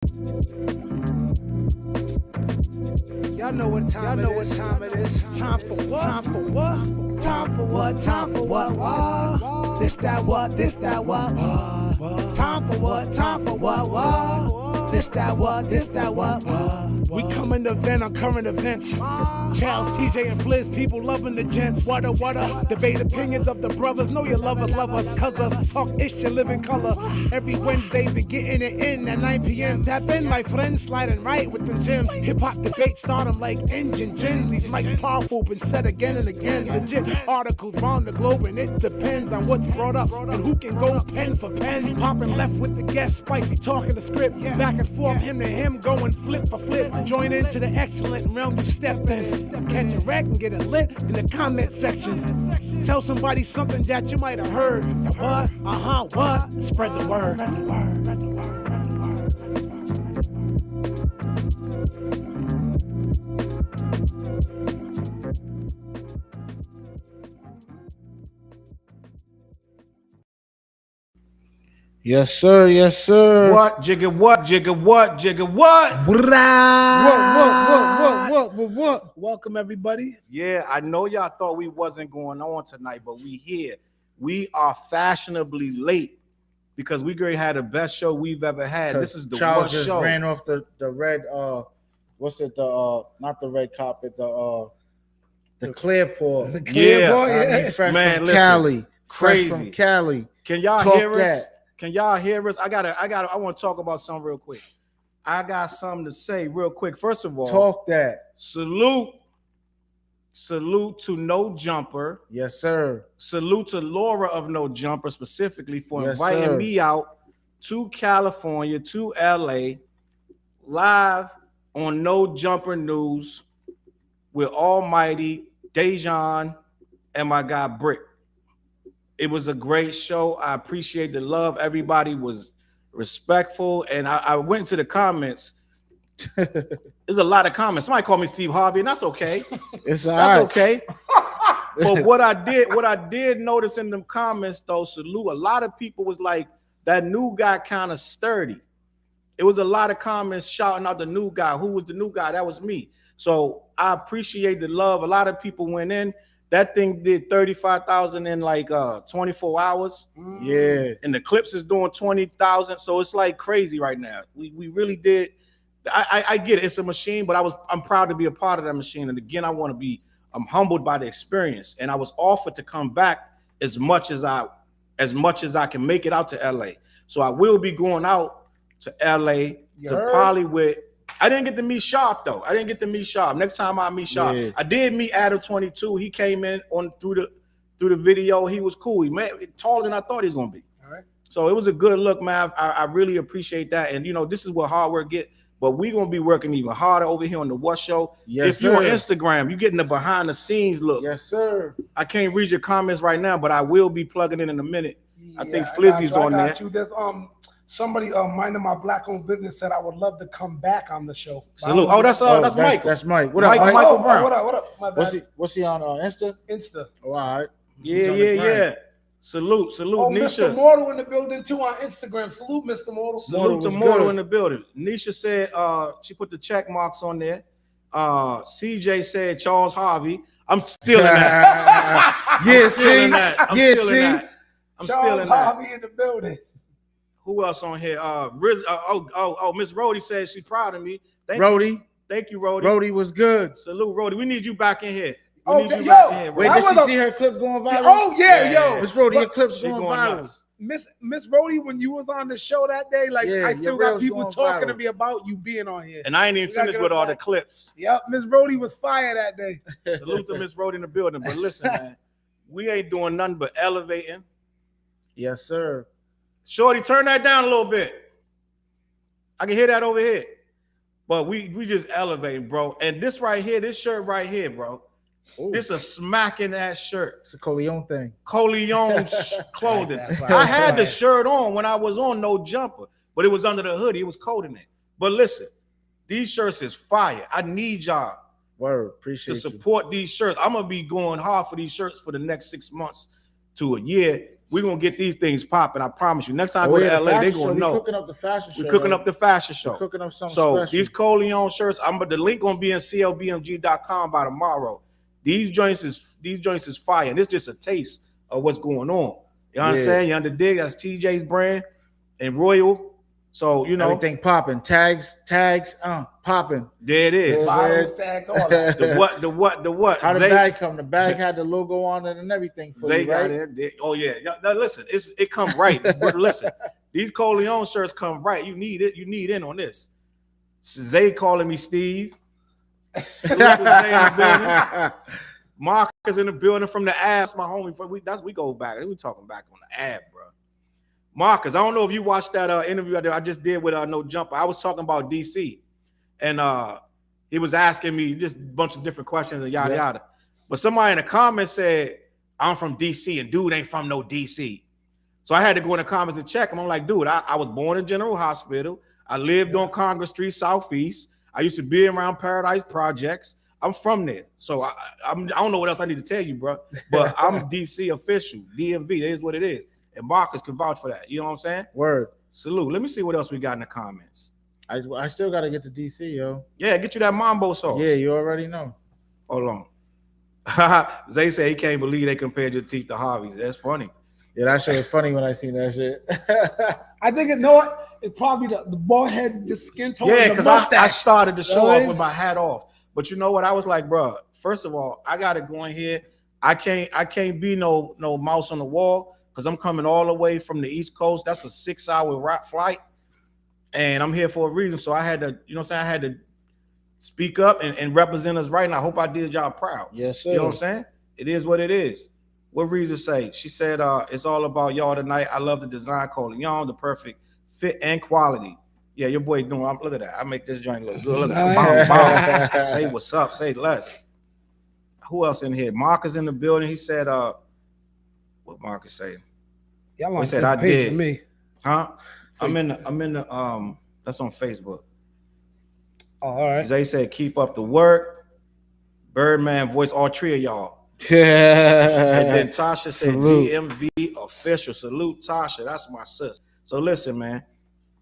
Y'all know what time it is. Time for what? Time for what? Time for what? Time for what? What? This that what? This that what? Time for what? Time for what? What? This that what? This that what? We coming to vent on current events. Challz, TJ, and Fliz, people loving the gents. What a debate opinions of the brothers. Know your lovers love us, cuz us talk ish, you live in color. Every Wednesday, be getting it in at 9 p.m. Tap in, my friends, sliding right with them gems. Hip hop debate start them like engine gens. These mics powerful, been said again and again. Legit articles round the globe, and it depends on what's brought up and who can go pen for pen. Popping left with the guest, spicy talking the script. Back and forth, him to him, going flip for flip. Join into the excellent realm you step in. Catch a wreck and get it lit in the comment section. Tell somebody something that you might have heard. The what? What? Spread the word. Spread the word. Spread the word. Spread the word. Yes, sir. Yes, sir. What? Jigga what? Jigga what? Jigga what? What? Welcome, everybody. Yeah, I know y'all thought we wasn't going on tonight, but we here. We are fashionably late because we had the best show we've ever had. This is the Challz one just show. ran off the red what's it, the not the red carpet, the Clearport. The Clearport, I mean, fresh Man, from listen, Cali. crazy. Fresh from Cali. Can y'all Talk hear us? that. Can y'all hear us? I want to talk about something real quick. I got something to say real quick. First of all, Talk that. Salute to No Jumper. Yes, sir. Salute to Laura of No Jumper specifically for Yes, inviting sir. me out to California, to LA, live on No Jumper News with Almighty, Dejan, and my guy Brick. It was a great show. I appreciate the love. Everybody was respectful. And I went into the comments. There's a lot of comments. Somebody called me Steve Harvey, and that's okay. It's all That's right. okay. But what I did notice in them comments, though, Salute, a lot of people was like, that new guy kind of sturdy. It was a lot of comments shouting out the new guy. Who was the new guy? That was me. So I appreciate the love. A lot of people went in. That thing did 35,000 in like 24 hours. Yeah. And the clips is doing 20,000. So it's like crazy right now. We really did. I get it. It's a machine, but I'm proud to be a part of that machine. And again, I'm humbled by the experience. And I was offered to come back as much as I can make it out to LA. So I will be going out to LA to Hollywood. I didn't get to meet Sharp though. Next time I meet Sharp, yeah. I did meet Adam 22. He came in through the video. He was cool. He taller than I thought he was gonna be. All right. So it was a good look, man. I really appreciate that. And this is what hard work get. But we're gonna be working even harder over here on the What Show. Yes, if you're on Instagram, you're getting the behind the scenes look. Yes, sir. I can't read your comments right now, but I will be plugging in a minute. Yeah, I think Flizzy's on there. There's somebody minding my black-owned business said I would love to come back on the show. Salute. Oh, that's Mike. That's Mike. What up, Mike? Michael Brown. What up? My bad. What's he on Insta? Insta. Oh, all right. Yeah. Salute, Nisha. Mr. Mortal in the building too on Instagram. Salute, Mr. Mortal. Salute to Mortal in the building. Nisha said she put the check marks on there. CJ said Charles Harvey. I'm stealing that. I'm stealing that. Charles Harvey in the building. Who else on here? Miss Rhodey said she's proud of me. Thank you, Rhodey. Rhodey was good. Salute, Rhodey. We need you back in here. Wait, did you see her clip going viral? Oh yeah. Miss Rhodey, your clip's going viral. Miss Rhodey, when you was on the show that day, I still got people talking to me about you being on here. And I ain't even finished with all the clips. Yep, Miss Rhodey was fire that day. Salute to Miss Rhodey in the building. But listen, man, we ain't doing nothing but elevating. Yes, sir. Shorty, turn that down a little bit. I can hear that over here. But we just elevating, bro. And this right here, this shirt right here, bro. Ooh. This a smacking ass shirt. It's a Coleon thing. Coleon clothing. I had the shirt on when I was on No Jumper, but it was under the hoodie. It was cold in it. But listen, these shirts is fire. I need y'all to support these shirts. I'm gonna be going hard for these shirts for the next 6 months to a year. we're gonna get these things popping. I promise you. Next time I go to LA, they gonna know. We're cooking up the fashion show. We're cooking up the fashion show. We're cooking up something so special. These Coleon shirts, the link gonna be in CLBMG.com by tomorrow. These joints is fire, and it's just a taste of what's going on. You understand? You under dig? That's TJ's brand and Royal. So you know everything popping. Tags, popping. There it is. Bottles, tags, all that. The what? How the bag come? The bag had the logo on it and everything for Zay you, right? got it. Oh yeah. Now, listen, it come right. But listen, these Coleon shirts come right. You need it. You need in on this. Zay calling me Steve. Mark is in the building from the ass. My homie, we go back. We talking back on the ab, bro. Marcus, I don't know if you watched that interview I just did with No Jumper. I was talking about DC, and he was asking me just a bunch of different questions and yada yada. But somebody in the comments said, I'm from DC, and dude ain't from no DC. So I had to go in the comments and check him. I'm like, dude, I was born in General Hospital. I lived on Congress Street Southeast. I used to be around Paradise Projects. I'm from there. So I don't know what else I need to tell you, bro. But I'm DC official. DMV, that is what it is. And Marcus can vouch for that. You know what I'm saying? Word. Salute. Let me see what else we got in the comments. I still got to get to DC, yo. Yeah, get you that Mambo sauce. Yeah, you already know. Hold on. Zay said he can't believe they compared your teeth to Harvey's. That's funny. Yeah, that shit was funny when I seen that shit. I think it's probably the bald head, the skin tone. Yeah, because I started the show off with my hat off. But you know what? I was like, bro, first of all, I got to go in here. I can't be no mouse on the wall because I'm coming all the way from the East Coast. That's a 6-hour flight. And I'm here for a reason. So I had to, you know what I'm saying? I had to speak up and represent us right. And I hope I did y'all proud. Yes, sir. You know what I'm saying? It is what it is. What Reason say? She said, it's all about y'all tonight. I love the design Coleon, the perfect fit and quality. Yeah, your boy doing. Look at that. I make this joint look good. Look at that. Bomb. Say what's up. Say less. Who else in here? Marcus in the building. He said, what Marcus say? He said I did. Me. Huh? I'm in the that's on Facebook. Oh, all right. Zay said, keep up the work. Birdman voice, all three of y'all. Yeah. And then Tasha said, DMV official. Salute Tasha. That's my sis. So listen, man.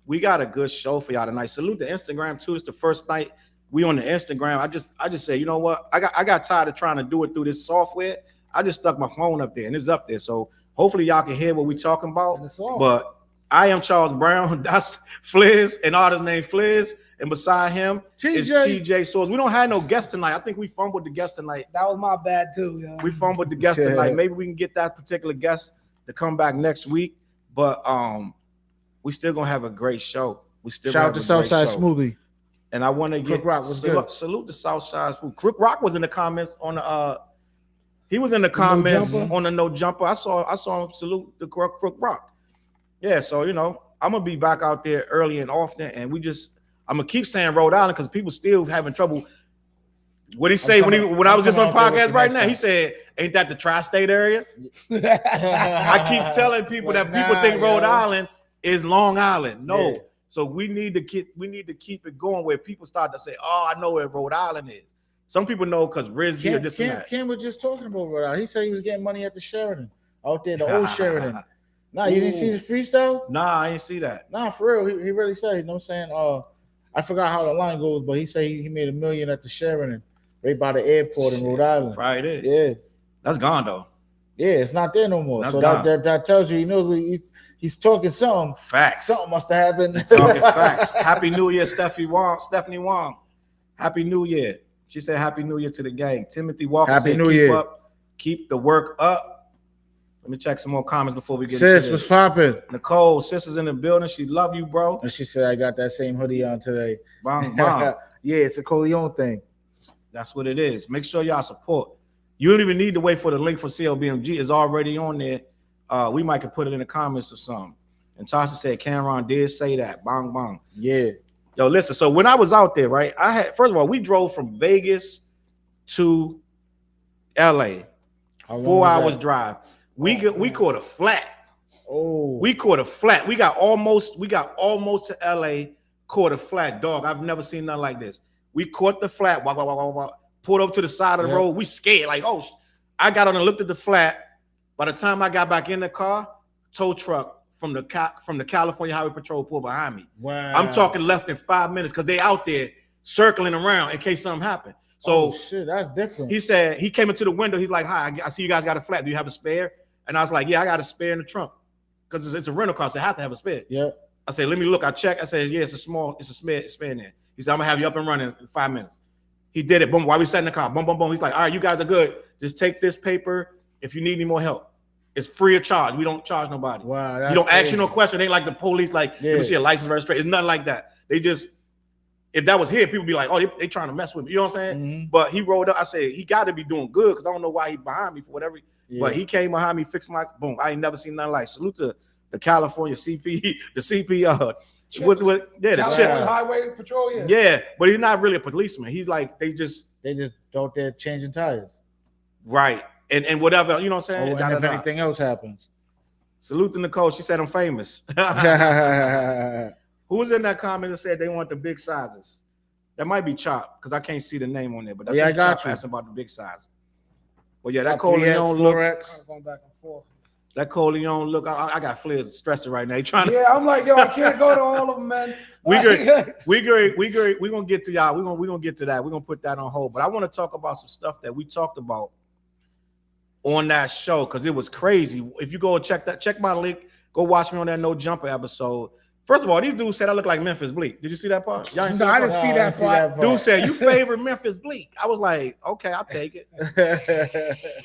We got a good show for y'all tonight. Salute the Instagram too. It's the first night we on the Instagram. I just said, you know what? I got tired of trying to do it through this software. I just stuck my phone up there and it's up there. So hopefully y'all can hear what we talking about. But I am Challz Brown. That's Fliz, an artist named Fliz. And beside him is TJ Swords. We don't have no guest tonight. I think we fumbled the guest tonight. That was my bad too, yo. We fumbled the guest tonight. Maybe we can get that particular guest to come back next week. But we still gonna have a great show. We still shout out to Southside Smoothie. And I want to get salute the Southside Smoothie. Crook Rock was in the comments on the he was in the comments on the No Jumper. I saw him salute the Crook Rock. Yeah, so you know, I'm gonna be back out there early and often, and I'm gonna keep saying Rhode Island because people still having trouble. What he say when I was just on podcast right now? He said, "Ain't that the tri-state area?" I keep telling people that people think Rhode Island is Long Island. No, so we need to keep it going where people start to say, "Oh, I know where Rhode Island is." Some people know because Rizzy or this and that. Ken was just talking about Rhode Island. He said he was getting money at the Sheridan out there, the old Sheridan. Nah, you didn't see the freestyle? Nah, I didn't see that. Nah, for real, he really said. You know what I'm saying? I forgot how the line goes, but he said he made $1 million at the Sheridan, right by the airport in Rhode Island. Right there. Yeah, that's gone though. Yeah, it's not there no more. That's so gone. that tells you he knows he's talking something. Facts. Something must have happened. Talking facts. Happy New Year, Stephanie Wong. Happy New Year. She said Happy New Year to the gang. Timothy Walker Happy said New Year. Keep the work up. Let me check some more comments before we get Sis, into what's this. popping? Nicole, sister's in the building. She love you, bro. And she said I got that same hoodie on today. Bang, bang. Yeah, it's a Coleon thing. That's what it is. Make sure y'all support. You don't even need to wait for the link for CLBMG. It's already on there. We might could put it in the comments or something. And Tasha said Cameron did say that. Bang, bang. Yeah. Yo, listen. So when I was out there, right, first of all, we drove from Vegas to LA. 4 hours drive. We caught a flat. Oh, we caught a flat. We got almost to LA, caught a flat. Dog, I've never seen nothing like this. We caught the flat, pulled over to the side of the road. We scared, like, oh, I got on and looked at the flat. By the time I got back in the car, tow truck from the California Highway Patrol pulled behind me. Wow. I'm talking less than 5 minutes because they out there circling around in case something happened. So shit, that's different. he said he came into the window. He's like, "Hi, I see you guys got a flat. Do you have a spare?" And I was like, "Yeah, I got a spare in the trunk because it's a rental car, so I have to have a spare." Yeah. I said, "Let me look." I checked. I said, "Yeah, it's a spare in there." He said, "I'm gonna have you up and running in 5 minutes." He did it. Boom. While we sat in the car, boom, boom, boom. He's like, "All right, you guys are good. Just take this paper. If you need any more help, it's free of charge. We don't charge nobody. Wow. You don't ask you no question. They ain't like the police. Like you can see a license registration. It's nothing like that. They just, if that was here, people be like, "Oh, they trying to mess with me." You know what I'm saying? Mm-hmm. But he rolled up. I said, he got to be doing good because I don't know why he behind me for whatever. Yeah. But he came behind me, fixed my boom. I ain't never seen nothing like. Salute to the California CP, the CP. With the California Highway Patrol. Yeah. Yeah, but he's not really a policeman. He's like they just out there changing tires. Right. And whatever, you know what I'm saying? And if anything else happens. Salute to Nicole. She said I'm famous. Who was in that comment that said they want the big sizes? That might be Chop, because I can't see the name on there. But I got you. Asking about the big size. But yeah, that Corleone look. Going back and forth. That Corleone look. I got flares stressing right now. Yeah, I'm like, yo, I can't go to all of them, man. We gonna get to y'all. We're gonna get to that. We're gonna put that on hold. But I want to talk about some stuff that we talked about on that show because it was crazy. If you go and check my link, go watch me on that No Jumper episode. First of all, these dudes said I look like Memphis Bleak. Did you see that part? Y'all didn't I didn't see that part. Dude said you favor Memphis Bleak. I was like, okay, I'll take it.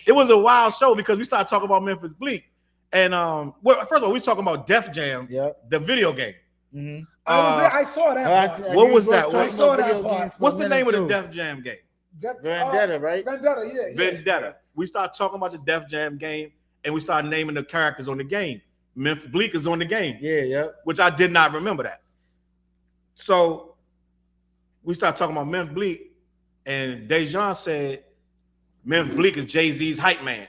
It was a wild show because we started talking about Memphis Bleak. And well, first of all, we was talking about Def Jam, the video game. Mm-hmm. I saw that. What was that? I saw that part. What's the name of the Def Jam game? Vendetta, right? Vendetta, yeah. Vendetta. We started talking about the Def Jam game, and we started naming the characters on the game. Memphis Bleak is on the game. Yeah. Which I did not remember that. So we started talking about Memphis Bleak, and Dejan said Memphis Bleak is Jay-Z's hype man.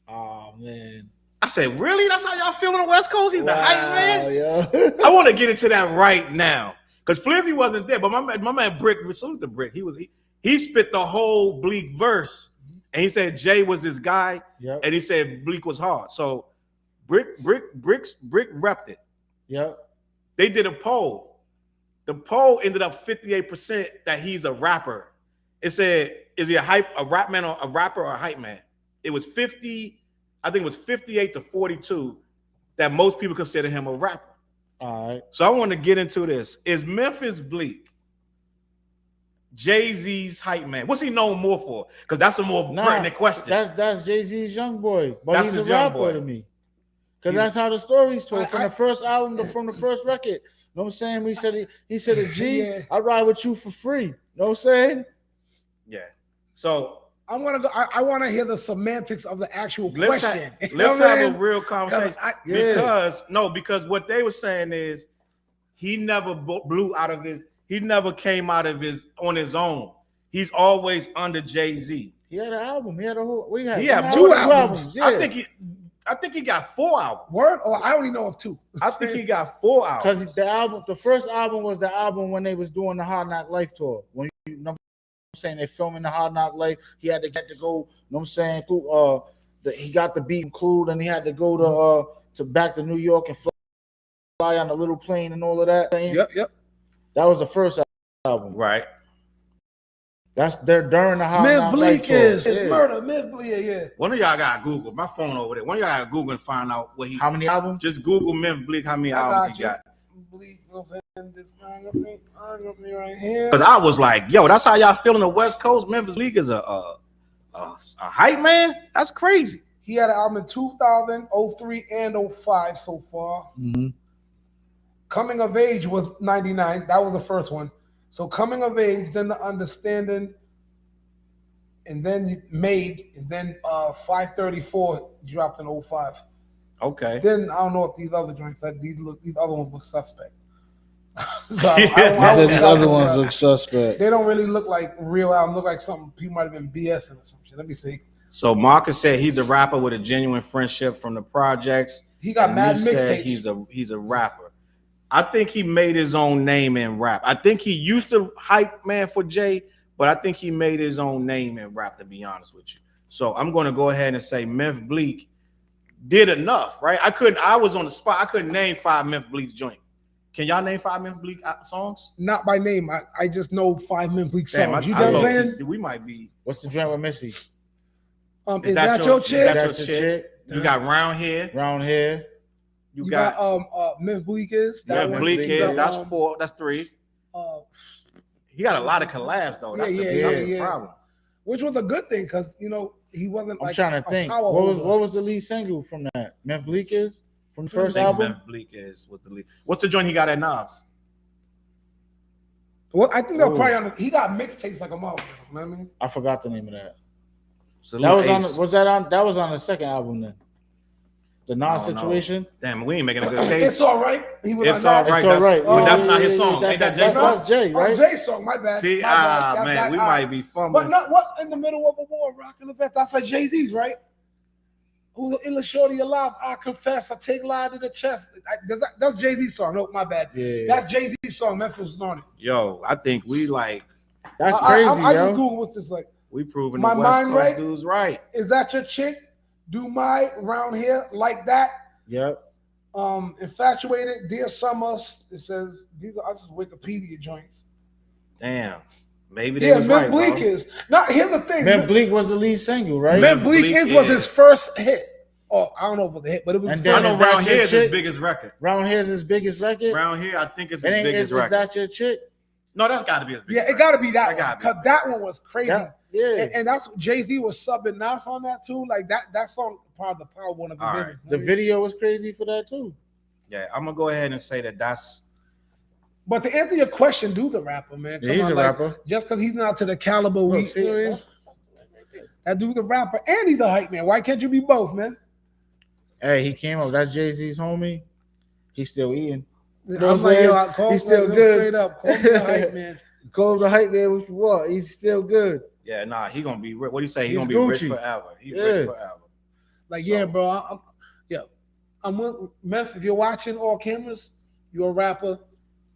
Oh man. I said, really? That's how y'all feel on the West Coast? He's the hype man? Yeah. I want to get into that right now. Because Flizzy wasn't there, but my man Brick, salute to Brick. He spit the whole Bleak verse. And he said Jay was his guy. Yep. And he said Bleak was hard. So Brick repped it. Yep. They did a poll. The poll ended up 58% that he's a rapper. It said, is he a rap man or a rapper or a hype man? It was 58 to 42 that most people consider him a rapper. All right. So I want to get into this. Is Memphis Bleak Jay-Z's hype man? What's he known more for? Because that's a more pertinent question. That's Jay-Z's Youngboy, but that's he's a rapper to me. Because that's how the story's told from the first album from the first record. You know what I'm saying? He said a G, yeah. I ride with you for free. You know what I'm saying? Yeah. So I'm gonna go. I want to hear the semantics of the actual question. Let's have a real conversation. Because what they were saying is he never blew out of his. He never came out of his on his own. He's always under Jay-Z. He had an album. He had a whole. He had two albums. Yeah. I think he got 4 albums. Word? Or I only know of 2. I think he got 4 albums. Because the first album was the album when they was doing the Hard Knock Life tour. When you know. I'm saying they're filming the Hard Knock Life. He had to get to go. You know what I'm saying? He got the beat included, and he had to go to back to New York and fly on a little plane and all of that. Yep. That was the first album, right? That's during the Hard Knock Life tour. It's murder. Myth Bleak, yeah. One of y'all got Google. My phone over there. One of y'all got Google and find out how many albums. Just Google Memphis Bleak. How many albums he got? Right here. Because I was like, yo, that's how y'all feel in the West Coast. Memphis Bleak is a hype man. That's crazy. He had an album in 2000, 03, and 05 so far. Mm-hmm. Coming of Age was 99. That was the first one. So Coming of Age, then The Understanding, and then Made, and then 534 dropped in 05. Okay. Then I don't know if these other joints, these other ones look suspect. These other ones look suspect. They don't really look like real albums. Look like something people might have been BSing or something. Let me see. So Marcus said he's a rapper with a genuine friendship from the projects. He got mad mixtapes. He's a rapper. I think he made his own name in rap. I think he used to hype man for Jay, but I think he made his own name in rap, to be honest with you. So I'm going to go ahead and say Memphis Bleak did enough, right? I was on the spot. I couldn't name 5 Memphis Bleak's joint. Can y'all name 5 Memphis Bleak songs? Not by name. I just know 5 Memphis Bleak Damn, songs. You know what I'm saying? We might be. What's the joint with Missy? Is that your chick? That's your chick. You got Round Here. Round Here. You got Memphis Bleak is. Memphis Bleak is. That's 4. That's 3. He got a lot of collabs though. That's the problem. Which was a good thing because he wasn't. I'm trying to think. What was the lead single from that? Memphis Bleak is from the first album. Memphis Bleak is what's the lead? What's the joint he got at Nas? Well, I think they'll probably he got mixtapes like a motherfucker. You know what I mean? I forgot the name of that. Salute That was on the second album then. The Nas situation. Damn, we ain't making a good case. It's all right. It's all right. But that's not his song. Ain't that Jay's song? That's Jay, right? Jay's song. My bad. See, man, we might be fumbling. But not what in the middle of a war, rocking the vest. That's like Jay-Z's, right? Who's the illest shorty alive? I confess, I take lie to the chest. That's Jay-Z's song. No, my bad. Yeah. That's Jay-Z's song. Memphis was on it. Yo, I think we like. That's crazy, I just Googled what's this like. We proving my the West mind Coast right? dude's right. Is that your chick? Do my round here like that? Yep. Infatuated, Dear Summer. It says these are just Wikipedia joints. Damn. Maybe they was Memphis right, Bleak is. Now here's the thing. Memphis Bleak was the lead single, right? Memphis Bleak was his first hit. Oh, I don't know if it was a hit, but it was. I know Round Here is his biggest record. Round Here's his biggest record. Round Here, I think it's his biggest record. Is that your chick? No, that's got to be his biggest. Yeah, it got to be that one because that one was crazy. Yeah, and that's Jay-Z was subbing Nas on that too. Like that song, probably the power one of the right. The video was crazy for that too. Yeah, I'm gonna go ahead and say that's. But to answer your question, do the rapper, man. Yeah, he's a rapper. Just because he's not to the caliber we. That dude the rapper and he's a hype man. Why can't you be both, man? Hey, he came up. That's Jay-Z's homie. He's still eating. You know I'm like, yo, he's still good. Straight up, call him the hype man. Call him the hype man. What you want? He's still good. Yeah, nah, he gonna be. What do you say? He He's gonna be Gucci. rich forever. He's rich forever. Like, yeah, bro. I'm with Meth. If you're watching all cameras, you're a rapper,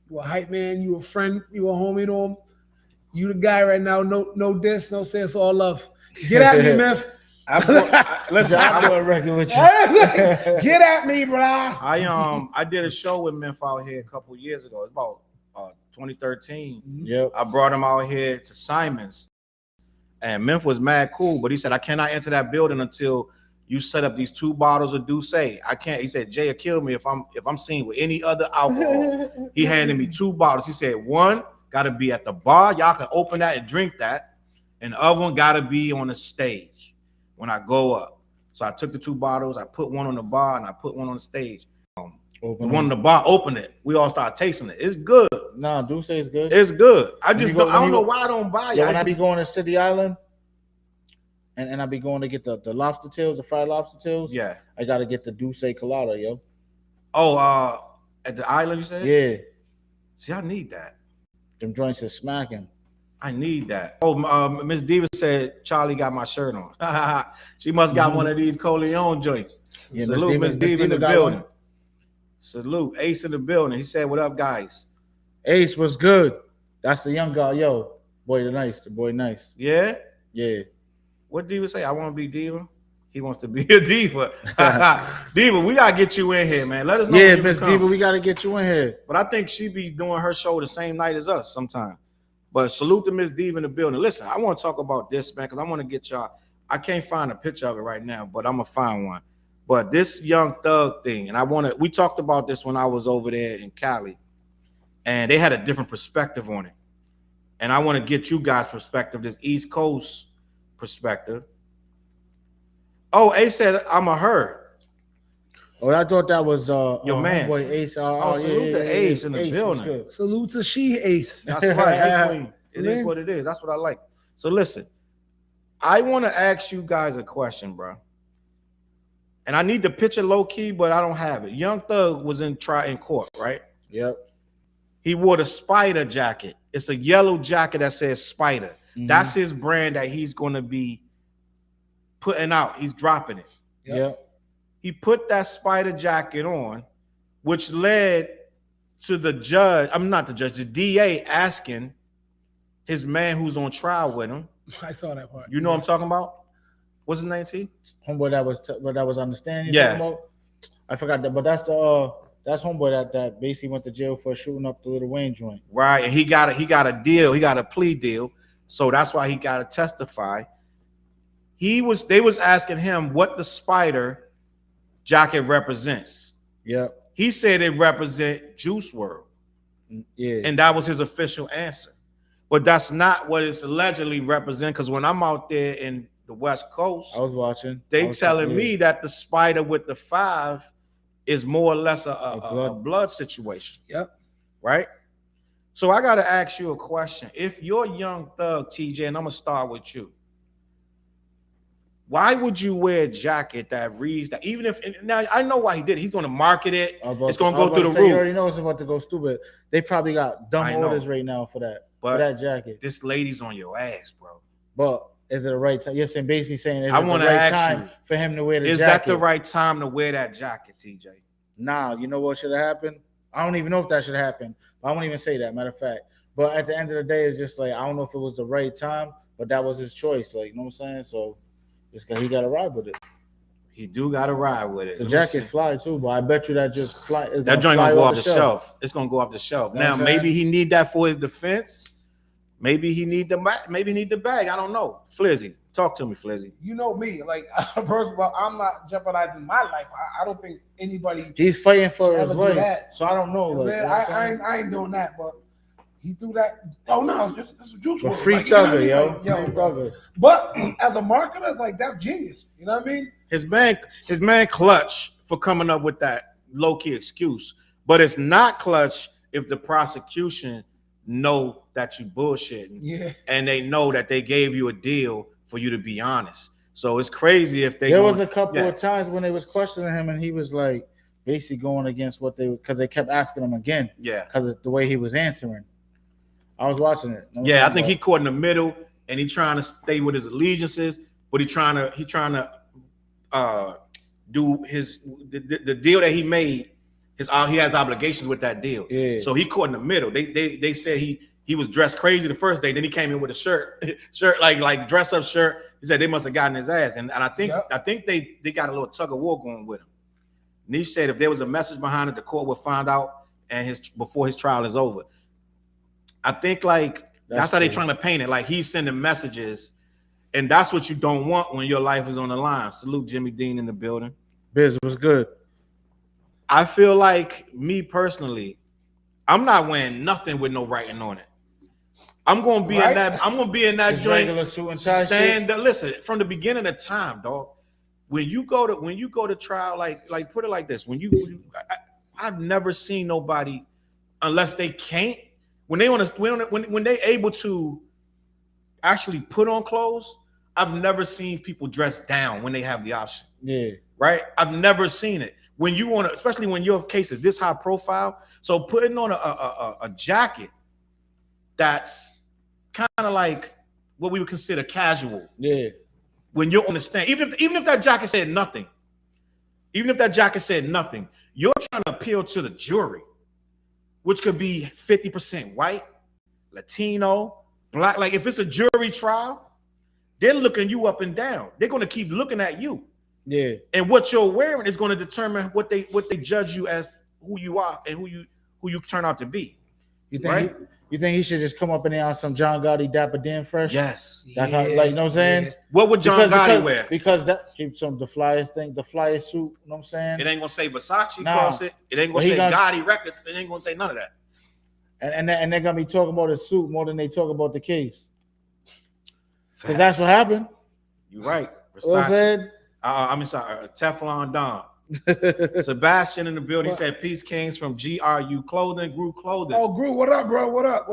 you're a hype man, you a friend, you a homie to him. You the guy right now. No diss, no say it's all love. Get at me, Meth. Listen, I'm doing a record with you. Get at me, bro. I did a show with Memphis out here a couple years ago. It's about 2013. Yep. I brought him out here to Simon's, and Memphis was mad cool, but he said I cannot enter that building until you set up these 2 bottles of Douce. I can't. He said Jay will kill me if I'm seen with any other alcohol. He handed me 2 bottles. He said one got to be at the bar. Y'all can open that and drink that, and the other one got to be on the stage when I go up. So I took the 2 bottles. I put one on the bar and I put one on the stage. The one on the bar, opened it. We all started tasting it. It's good. Nah, Douce is good. It's good. I don't know why I don't buy it. When I be going to City Island, and I be going to get the lobster tails, the fried lobster tails. Yeah, I gotta get the Douce Colada, yo. Oh, at the island, you said? Yeah. See, I need that. Them joints are smacking. I need that. Oh, Miss Diva said Charlie got my shirt on. She must got one of these Coleon joints. Yeah, salute Miss Diva in the building. Salute Ace in the building. He said, "What up, guys?" Ace was good. That's the young guy, yo. The boy nice. Yeah? Yeah. What Diva say? I want to be Diva. He wants to be a diva. Diva, we gotta get you in here, man. Let us know. Yeah, Miss Diva, we gotta get you in here. But I think she be doing her show the same night as us sometime. But salute to Miss Diva in the building. Listen, I want to talk about this, man, because I want to get y'all. I can't find a picture of it right now, but I'm gonna find one. But this Young Thug thing, and we talked about this when I was over there in Cali, and they had a different perspective on it. And I want to get you guys' perspective, this East Coast perspective. Oh, Ace said I'm a her. Oh, I thought that was your man. Boy Ace. Salute to Ace in the building. Salute to she Ace. That's right. Hey, Queen. It is what it is. That's what I like. So listen, I want to ask you guys a question, bro. And I need the picture low key, but I don't have it. Young Thug was in court, right? Yep. He wore the Spider jacket. It's a yellow jacket that says Spider. Mm-hmm. That's his brand that he's going to be putting out. He's dropping it. Yep. He put that Spider jacket on, which led to the judge. I'm not the judge, the DA asking his man who's on trial with him. I saw that part. You know what I'm talking about? What's his name, T? Homeboy that was understanding. Yeah. About? I forgot that, but that's homeboy that basically went to jail for shooting up the Lil Wayne joint. Right, and he got a deal. He got a plea deal, so that's why he got to testify. They was asking him what the spider jacket represents. Yep. He said it represent Juice WRLD. Yeah. And that was his official answer. But that's not what it's allegedly represent, because when I'm out there in the West Coast, I was watching. They telling me that the spider with the 5 is more or less a blood situation. Yep. Right? So I got to ask you a question. If you're Young Thug, TJ, and I'm going to start with you, why would you wear a jacket that reads that? Even if, now I know why he did it. He's going to market it. It's going to go through the roof. You already know it's about to go stupid. They probably got dumb orders right now for that jacket. This lady's on your ass, bro. But is it the right time? Yes, and basically saying, is I it the want to right ask time you, for him to wear the jacket? Is that the right time to wear that jacket, TJ? Nah, you know what should have happened? I don't even know if that should happen. I won't even say that, matter of fact. But at the end of the day, it's just like, I don't know if it was the right time, but that was his choice. Like, you know what I'm saying? So he got to ride with it. He do got to ride with it. The jacket fly too, but I bet you that just fly. That joint gonna go off the shelf. It's gonna go off the shelf. You know now maybe he need that for his defense. Maybe he need the bag. I don't know. Flizzy, talk to me, Flizzy. You know me. Like, first of all, I'm not jeopardizing my life. I don't think anybody. He's fighting for his life. So I don't know. Like, man, I ain't doing that, but he do that. Oh no, this is Juice WRLD. Free thugger, yo. Free thugger. But as a marketer, it's like, that's genius. You know what I mean? His man clutch for coming up with that low-key excuse. But it's not clutch if the prosecution know that you bullshitting. Yeah. And they know that they gave you a deal for you to be honest. So it's crazy if they. There was a couple of times when they was questioning him, and he was like basically going against what because they kept asking him again. Yeah. Because it's the way he was answering. I was watching it. I think he caught in the middle, and he trying to stay with his allegiances, but he trying to do the deal that he made. He has obligations with that deal. Yeah. So he caught in the middle. They said he was dressed crazy the first day. Then he came in with a shirt like dress up shirt. He said they must have gotten his ass, and I think they got a little tug of war going with him. Niche said if there was a message behind it, the court would find out, and before his trial is over. I think that's how they trying to paint it. Like he's sending messages, and that's what you don't want when your life is on the line. Salute Jimmy Dean in the building. Biz was good. I feel like me personally, I'm not wearing nothing with no writing on it. I'm gonna be in that. I'm gonna be in that joint. Regular suit and tie. Listen, from the beginning of time, dog. When you go to trial, like put it like this. I've never seen nobody, unless they can't. When they able to actually put on clothes, I've never seen people dress down when they have the option. Yeah. Right? I've never seen it. When you want to, especially when your case is this high profile. So putting on a jacket that's kind of like what we would consider casual. Yeah. When you're on the stand, even if that jacket said nothing, you're trying to appeal to the jury, which could be 50% white, Latino, black. Like if it's a jury trial, they're looking you up and down. They're going to keep looking at you. Yeah. And what you're wearing is going to determine what they judge you as, who you are and who you turn out to be. You think you think he should just come up in there on some John Gotti Dapper Dan Fresh? Yes. That's how, like, you know what I'm saying? Yeah. What would John Gotti wear? Because that keeps the flyest suit, you know what I'm saying? It ain't gonna say Versace across it. It ain't gonna say Gotti Records. It ain't gonna say none of that. And they're gonna be talking about his suit more than they talk about the case. Because that's what happened. You're right. Versace. What I said? I'm sorry, Teflon Don. Sebastian in the building said, "Peace Kings from GRU Clothing, Grew Clothing." Oh, Grew, what up, bro? What up?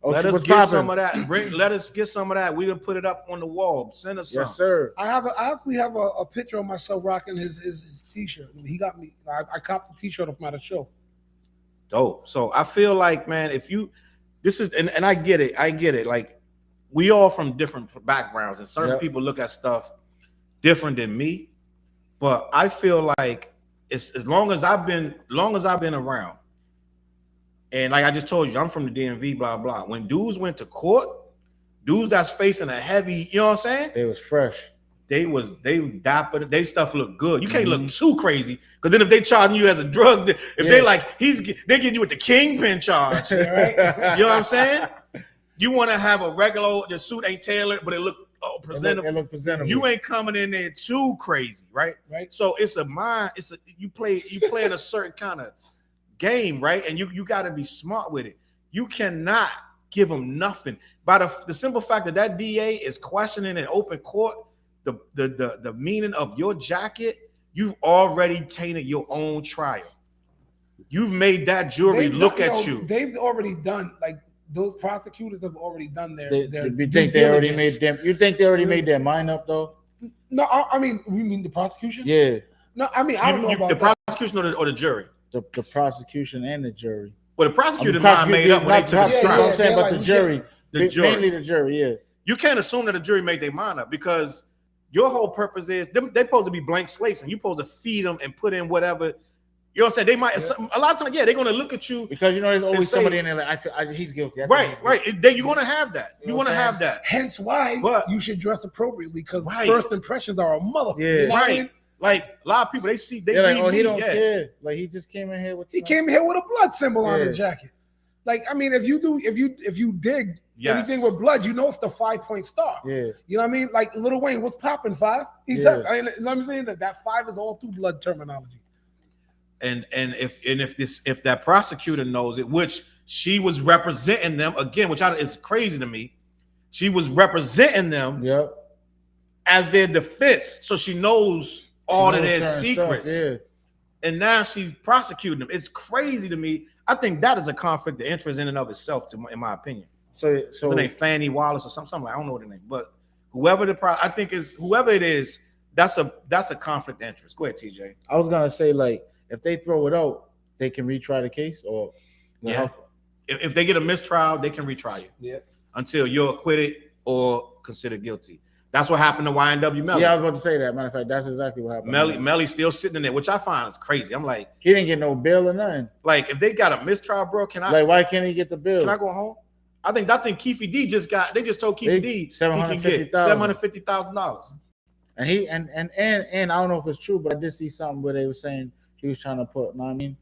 Oh, let us get some of that. Let us get some of that. We will put it up on the wall. Send us some. Yes, sir. I actually have a picture of myself rocking his t-shirt. He got me. I copped the t-shirt off him at a show. Dope. So I feel like, man, and I get it. Like we all from different backgrounds, and certain people look at stuff different than me. But I feel like it's as long as I've been around, and like I just told you, I'm from the DMV, blah blah. When dudes went to court, dudes that's facing a heavy, you know what I'm saying? It was fresh. they dapper. They stuff look good. You can't look too crazy because then if they charging you as a drug, if they like they getting you with the kingpin charge, right? You know what I'm saying? You want to have a regular, the suit ain't tailored, but it look presentable. It look presentable. You ain't coming in there too crazy, right? Right. So it's a mind. You play in a certain kind of game, right? And you got to be smart with it. You cannot give them nothing by the simple fact that DA is questioning in open court the meaning of your jacket. You've already tainted your own trial. You've made that jury look at you. They've already done, like, those prosecutors have already done their. You think they already made them? You think they already made their mind up though? No, I mean, we mean the prosecution. Yeah. No, I mean, I don't know about the prosecution or the jury. The prosecution and the jury. Well, the prosecutor mind made up when they took the trial. I'm saying, but the jury, mainly the jury. Yeah. You can't assume that the jury made their mind up because your whole purpose is they supposed to be blank slates and you're supposed to feed them and put in whatever. You know what I'm saying? They might a lot of times, they're gonna look at you because there's always somebody in there like I feel he's guilty. Right. You're gonna have that. You're gonna have that. Hence why you should dress appropriately because first impressions are a mother. Yeah. You know what I mean? Like a lot of people, they like, oh, he don't care. Like he just came in here with came here with a blood symbol on his jacket. Like, I mean, if you dig anything with blood, you know it's the 5-point star. Yeah. You know what I mean? Like Lil Wayne, what's popping 5? He said, you know what I'm saying? That 5 is all through blood terminology. And if that prosecutor knows it, which she was representing them again, which is crazy to me. She was representing them as their defense, so she knows all of their secrets. Stuff, and now she's prosecuting them. It's crazy to me. I think that is a conflict of interest in and of itself, in my opinion. So it ain't Fannie Wallace or something like, I don't know what the name, but whoever whoever it is, that's a conflict of interest. Go ahead, TJ. I was gonna say, like, if they throw it out, they can retry the case, or if they get a mistrial, they can retry you until you're acquitted or considered guilty. That's what happened to YNW Melly. Yeah, I was about to say that. Matter of fact, that's exactly what happened. Melly's still sitting in there, which I find is crazy. I'm like, he didn't get no bail or nothing. Like, if they got a mistrial, bro, why can't he get the bill? Can I go home? I think Keefe D just told Keefe D $750,000. And I don't know if it's true, but I did see something where they were saying he was trying to put, you know what I mean,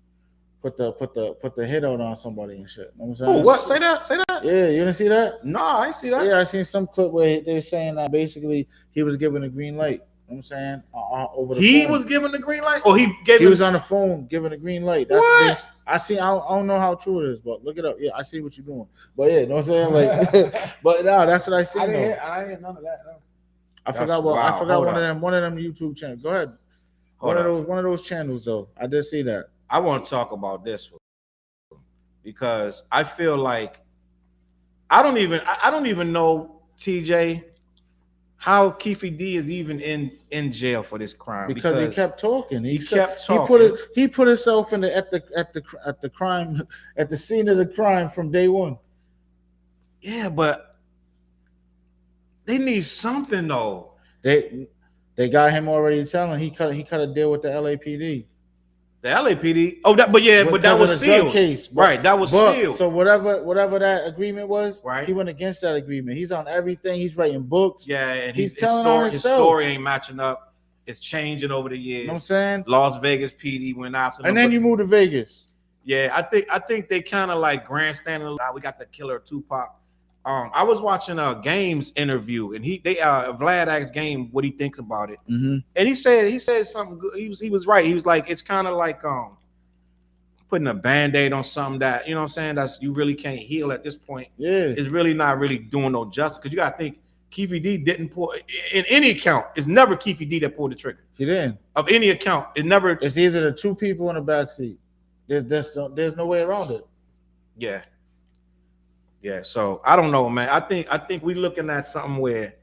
put the hit out on somebody and shit. You know what I'm saying? Oh, what? Say that? Yeah, you didn't see that? No, I didn't see that. Yeah, I seen some clip where they were saying that basically he was given a green light. You know what I'm saying? Over the phone. He was given the green light? Or he was on the phone giving a green light. That's what? I don't know how true it is, but look it up. Yeah, I see what you're doing. But yeah, you know what I'm saying? Like, but no, that's what I see. I didn't hear none of that. No. I forgot one of them YouTube channels. Go ahead. One of those channels though. I did see that. I want to talk about this because I feel like I don't even know, TJ, how Keefe D is even in jail for this crime because he kept talking. He put himself in at the crime at the scene of the crime from day one. Yeah, but they need something though. They got him already telling he cut a deal with the LAPD. The LAPD. Oh, that was sealed. Case, right, that was sealed. So whatever that agreement was, right, he went against that agreement. He's on everything. He's writing books. Yeah, and he's telling on himself. His story ain't matching up. It's changing over the years. You know what I'm saying? Las Vegas PD went after them. And then you moved to Vegas. Yeah, I think they kind of like grandstanding. We got the killer of Tupac. I was watching a Game's interview, and Vlad asked Game what he thinks about it, and he said something good. He was right. He was like, it's kind of like putting a Band-Aid on something that, you know what I'm saying, that's you really can't heal at this point. Yeah, it's really not really doing no justice because you got to think Keefe D didn't pull in any account. It's never Keefe D that pulled the trigger. He didn't. Of any account, it never. It's either the two people in the backseat. There's no way around it. Yeah. Yeah, so I don't know, man. I think we looking at something where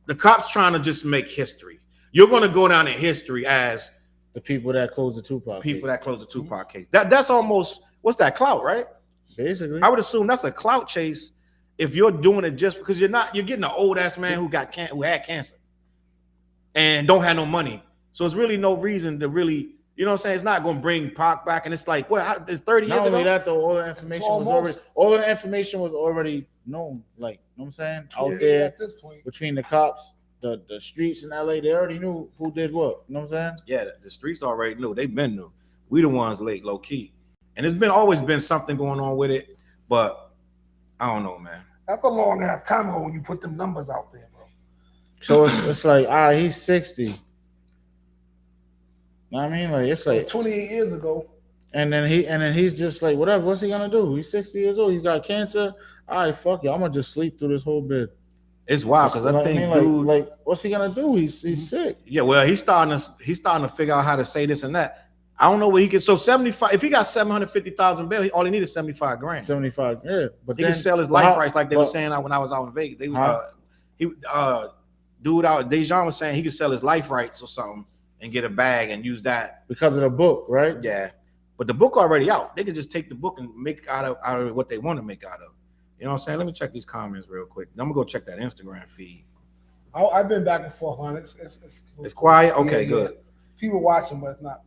the cops trying to just make history. You're going to go down in history as the people that closed the Tupac case. That's almost, what's that, clout, right? Basically, I would assume that's a clout chase if you're doing it just because you're getting an old ass man who had cancer and don't have no money. So it's really no reason to really. You know what I'm saying? It's not going to bring Pac back, and it's like, what? It's 30 years ago. Not only that, though, all the information was already known. Like, you know what I'm saying? Out there at this point, between the cops the streets in LA, they already knew who did what. You know what I'm saying? Yeah, the streets already knew. They've been new. We the ones late, low key. And it's been always been something going on with it, but I don't know, man. That's a long ass time ago when you put them numbers out there, bro. So it's like, he's 60. You know what I mean? Like it's like 28 years ago. and then he's just like, whatever, what's he gonna do? He's 60 years old, he's got cancer. All right, fuck you. I'm gonna just sleep through this whole bit. It's wild because I think, dude, like, what's he gonna do? He's sick. Yeah, well, he's starting to figure out how to say this and that. I don't know what he can. So 75. If he got 750,000 bail, all he needed is 75 grand. 75. Yeah, but he then, can sell his life rights like they were saying when I was out in Vegas. They dude out Dejan was saying he could sell his life rights or something and get a bag and use that because of the book, right? Yeah, but the book already out. They can just take the book and make out of what they want to make out of. You know what I'm saying? Let me check these comments real quick. I'm gonna go check that Instagram feed. I've been back and forth on it. It's quiet. Okay, good. People watching, but it's not.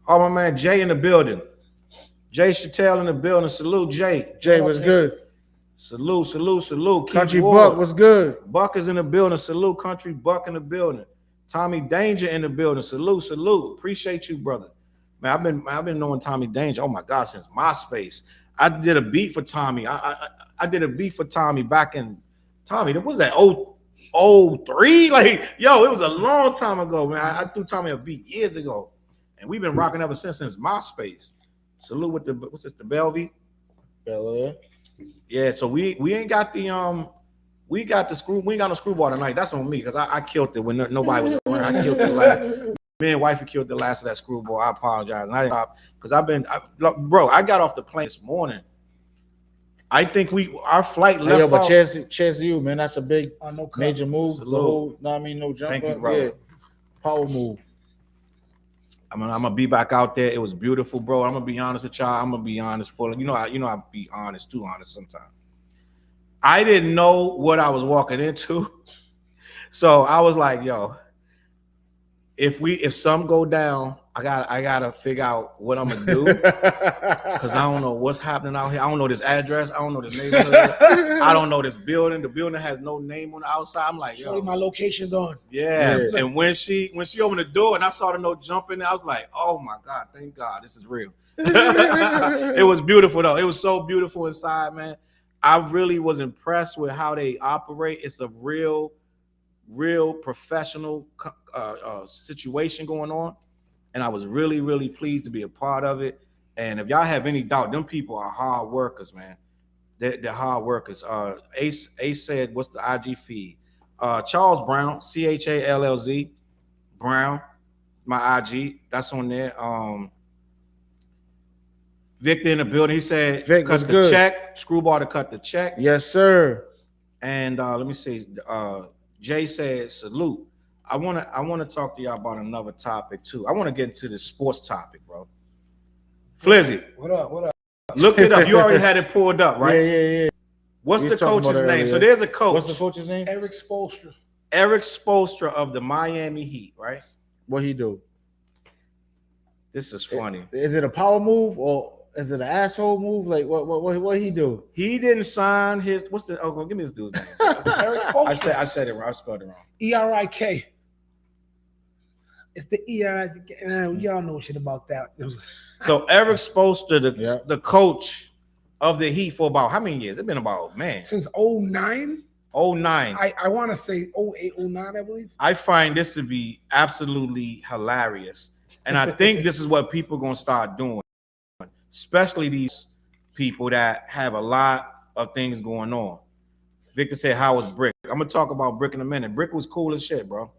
Oh, my man Jay in the building. Jay Chattel in the building. Salute, Jay. Jay was good. Salute. Country Buck was good. Buck is in the building. Salute, Country Buck in the building. Tommy Danger in the building. Salute. Appreciate you, brother. Man, I've been knowing Tommy Danger. Oh my God, since MySpace. I did a beat for Tommy. I did a beat for Tommy back in Tommy. What was that? 03? Like, yo, it was a long time ago, man. I threw Tommy a beat years ago. And we've been rocking ever since MySpace. Salute with the what's this, the Bellevue? Bellevue. Yeah, so we ain't got the we got no screwball tonight. That's on me because I killed it when nobody was around. I killed the last. Me and wifey killed the last of that screwball. I apologize. And I stopped because I got off the plane this morning. I think our flight left. Yo, but cheers to you, man. That's a big major move. Salute. No jump. Thank you, brother. Yeah. Power move. I'm gonna be back out there. It was beautiful, bro. I'm gonna be honest with y'all. I'm gonna be honest fully. You know, I be honest, too honest sometimes. I didn't know what I was walking into, so I was like, "Yo, if some go down, I gotta figure out what I'm gonna do because I don't know what's happening out here. I don't know this address. I don't know this neighborhood. I don't know this building. The building has no name on the outside. I'm like, yo, my location's on. Yeah. And when she opened the door and I saw the note jumping, I was like, oh my God, thank God, this is real. It was beautiful though. It was so beautiful inside, man. I really was impressed with how they operate. It's a real professional situation going on. And I was really, really pleased to be a part of it. And if y'all have any doubt, them people are hard workers, man. They're hard workers. Ace said, what's the IG feed? Challz Brown, CHALLZ Brown, my IG. That's on there. Victor in the building. He said, Vic cut the check. Screwball to cut the check. Yes, sir. And let me see. Jay said, salute. I want to talk to y'all about another topic too. I want to get into the sports topic, bro. Flizzy. What up? Look it up. You already had it pulled up, right? Yeah. What's the coach's name? So there's a coach. What's the coach's name? Eric Spoelstra. Eric Spoelstra of the Miami Heat, right? What he do? This is funny. Is it a power move or is it an asshole move? Like what he do? He didn't sign his. What's the? Oh, give me this dude's name. Eric Spoelstra. I said it wrong. I spelled it wrong. ERIK. It's the ERIK. Y'all know shit about that. So Eric Spoelstra, the coach of the Heat for about how many years? It's been about, man, since 09. 09. I want to say 08, 09, I believe. I find this to be absolutely hilarious, and I think this is what people are gonna start doing, especially these people that have a lot of things going on. Victor said, "How was Brick?" I'm gonna talk about Brick in a minute. Brick was cool as shit, bro.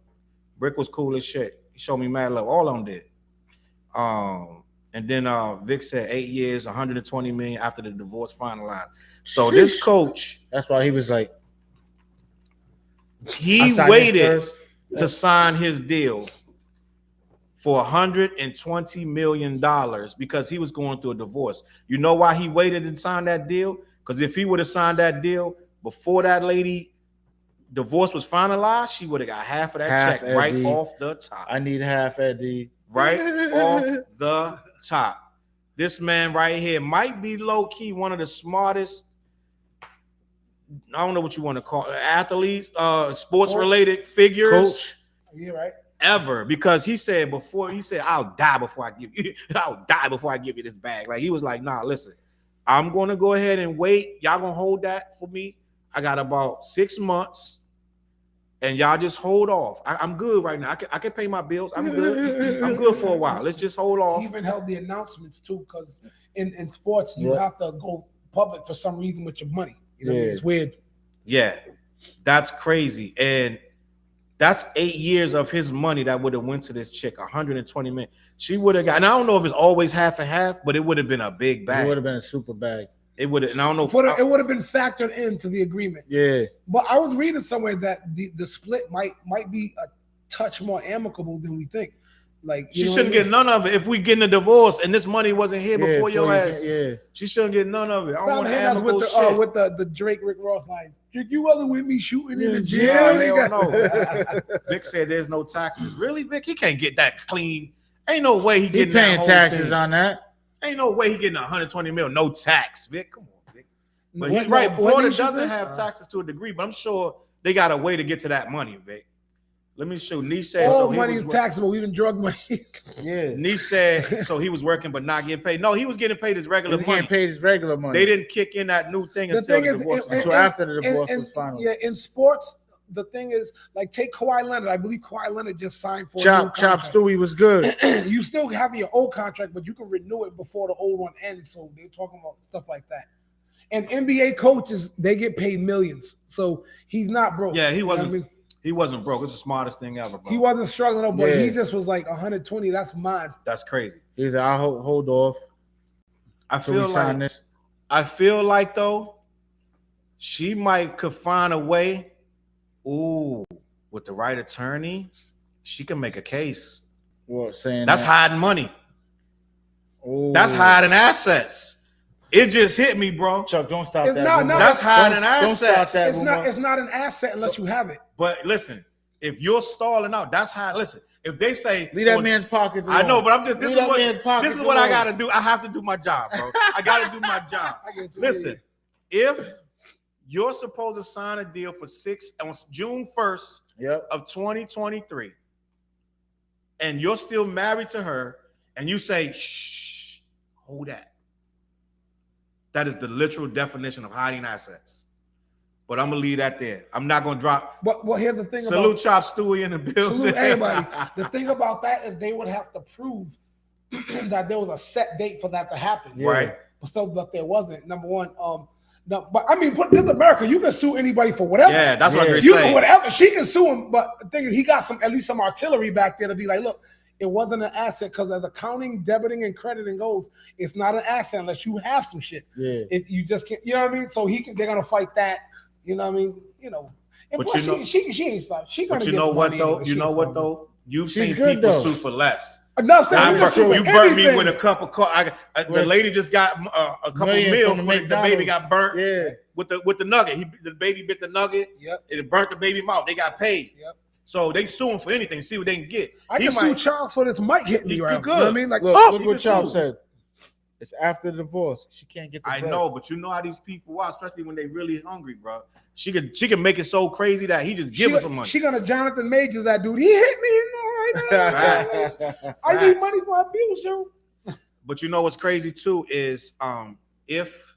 Brick was cool as shit. He showed me mad love. All of them did. And then Vic said 8 years, 120 million after the divorce finalized. So this coach, that's why he was like, he waited to sign his deal for $120 million because he was going through a divorce. You know why he waited to sign that deal? Because if he would have signed that deal before that lady divorce was finalized, she would have got half of that check right off the top. I need half, Eddie. Right off the top. This man right here might be low-key one of the smartest I don't know what you want to call it, athletes, sports related figures. Coach. Yeah, right. Ever, because he said, I'll die before I give you this bag. Like, he was like, nah, listen, I'm gonna go ahead and wait. Y'all gonna hold that for me. I got about 6 months, and y'all just hold off. I'm good right now. I can pay my bills. I'm good. I'm good for a while. Let's just hold off. He even held the announcements too, because in sports you have to go public for some reason with your money. You know what I mean? It's weird. Yeah, that's crazy. And that's 8 years of his money that would have went to this chick, 120 million. She would have got, and I don't know if it's always half and half, but it would have been a big bag. It would have been a super bag. It would have, and I don't know. It would have been factored into the agreement. Yeah. But I was reading somewhere that the split might be a touch more amicable than we think. Like, she shouldn't get none of it if we getting a divorce and this money wasn't here before your ass. She shouldn't get none of it. I don't want to amicable shit. With the Drake Rick Ross line. You wasn't with me shooting in the gym. Hell no. Vic said there's no taxes. Really, Vic? He can't get that clean. Ain't no way he getting paying that taxes thing. On that. Ain't no way he getting 120 mil, no tax, Vic. Come on, Vic. But he's right. Florida doesn't have taxes to a degree, but I'm sure they got a way to get to that money, Vic. Let me show. Niche said all money is taxable, even drug money. Niche said so he was working but not getting paid. No, he was getting paid his regular money. Getting paid his regular money. They didn't kick in that new thing until after the divorce was final. Yeah, in sports, the thing is, like, take Kawhi Leonard. I believe Kawhi Leonard just signed for Chop Stewie was good. You still have your old contract, but you can renew it before the old one ends. So they're talking about stuff like that. And NBA coaches, they get paid millions, so he's not broke. Yeah, he wasn't. He wasn't broke. It's the smartest thing ever, bro. He wasn't struggling, but he just was like 120. That's mine. That's crazy. He's like, I'll hold off. I feel like though, she could find a way. Ooh, with the right attorney, she can make a case. What, saying that's hiding money. Ooh. That's hiding assets. It just hit me, bro. Chuck, don't stop that. That's hiding assets. Don't stop that. It's not an asset unless you have it. But listen, if you're stalling out, that's how. Listen, if they say leave that man's pockets alone. I know, but I'm just. This is what I gotta do. I have to do my job, bro. I gotta do my job. Listen, if you're supposed to sign a deal for on June 1st of 2023, and you're still married to her, and you say, shh, hold that. That is the literal definition of hiding assets. But I'm gonna leave that there. I'm not gonna drop. But here's the thing. Salute Chop Stewie in the building. Salute everybody. The thing about that is they would have to prove that there was a set date for that to happen. Right. But there wasn't. Number one. No, but I mean, this is America. You can sue anybody for whatever. Yeah, that's what I'm saying. You can whatever. She can sue him. But the thing is, he got at least some artillery back there to be like, look, it wasn't an asset, because as accounting, debiting, and crediting goes, it's not an asset unless you have some shit. Yeah. You just can't. You know what I mean? So they're gonna fight that. You know what I mean? You know. And but plus, she ain't stopped. She gonna. But you get know what money though? anyway. You know what though? You've seen good, people though. sue for less. No, you burnt me with a cup of coffee. The lady just got a couple meals. The baby got burnt. Yeah. With the nugget. The baby bit the nugget. Yep. It burnt the baby mouth. They got paid. Yep. So they suing for anything. See what they can get. I can sue Challz for this mic hitting me right. Good. You know what I mean? Like, look what Challz said. It's after the divorce. She can't get the bread. I know, but you know how these people are, especially when they really hungry, bro. She can make it so crazy that he just give her some money. She gonna Jonathan Majors that dude. He hit me right now. I need money for abuse, yo. But you know what's crazy too is if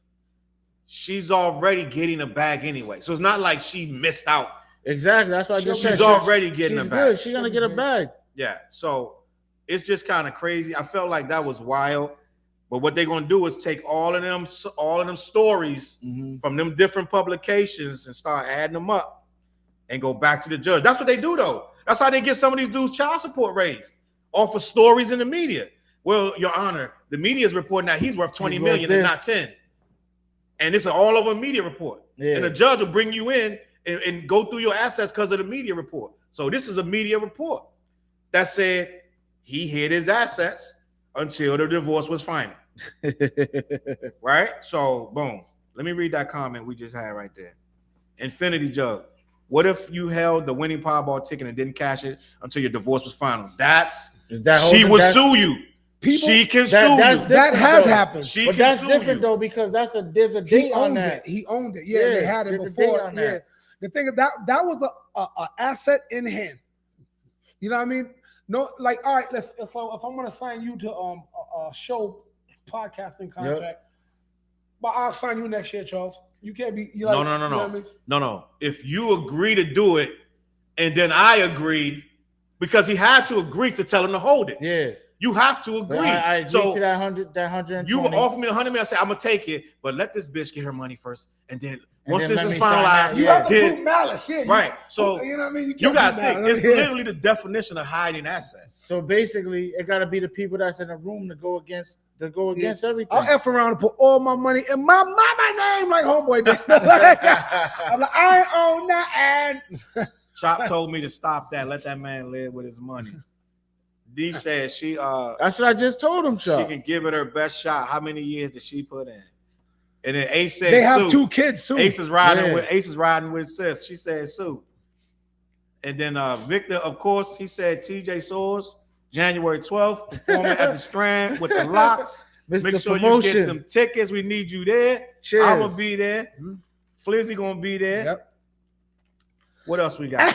she's already getting a bag anyway, so it's not like she missed out. Exactly, that's what I just said. She's already getting a bag. Good. She's gonna get a bag. Yeah, so it's just kind of crazy. I felt like that was wild. But what they're gonna do is take all of them stories from them different publications and start adding them up and go back to the judge. That's what they do though. That's how they get some of these dudes child support raised off of stories in the media. Well, Your Honor, the media is reporting that he's worth 20 million and not 10. And it's an all over media report. Yeah. And the judge will bring you in and go through your assets because of the media report. So this is a media report that said he hid his assets until the divorce was final. Right? So, boom. Let me read that comment we just had right there. Infinity Jug. What if you held the winning Powerball ticket and didn't cash it until your divorce was final? She would sue you. People, she can That- sue that's you. that has though. happened. She But can that's sue different you. though, because there's a He date on owned that. it. He owned it. Yeah, they had it there's a date before. on Yeah. that. The thing is that was a asset in hand. You know what I mean? No, like, all right, if I'm gonna sign you to a show podcasting contract, but I'll sign you next year, Challz. You can't be No. You know what I mean? No. If you agree to do it, and then I agree, because he had to agree to tell him to hold it. Yeah. You have to But agree. I agree So to that 120. you offer me the 100 million. I say I'm gonna take it, but let this bitch get her money first, and then once then this let is me sign finalized, that. You Yeah. have to prove malice. Yeah, right. So you know what I mean? you got to can't think prove it's malice. literally the definition of hiding assets. So basically, it got to be the people that's in the room to go against everything. I'll F around and put all my money in my name like homeboy did. I'm like, I ain't own nothing. Chop told me to stop that. Let that man live with his money. D said she That's what I just told him, she Chuck. can give it her best shot. How many years did she put in? And then Ace said They have Sue. 2 kids too. Ace is riding Yeah. with sis. She said Sue. And then Victor, of course, he said TJ Swords, January 12th, performing at the Strand with the Locks. Mr. Make sure Promotion. you get them tickets. We need you there. Cheers. I'm gonna be there. Mhm. Flizzy gonna be there. Yep. What else we got?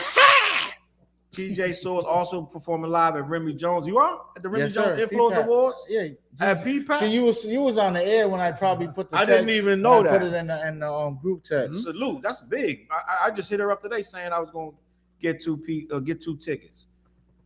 TJ Swords also performing live at Remy Jones. You are at the Remy Yes, Jones sir. Influence P-Pack. Awards Yeah. at P-Pack? See, you was on the air when I probably put the I didn't even know Put that. it in the group text. Salute. That's big. I just hit her up today saying I was gonna get two tickets.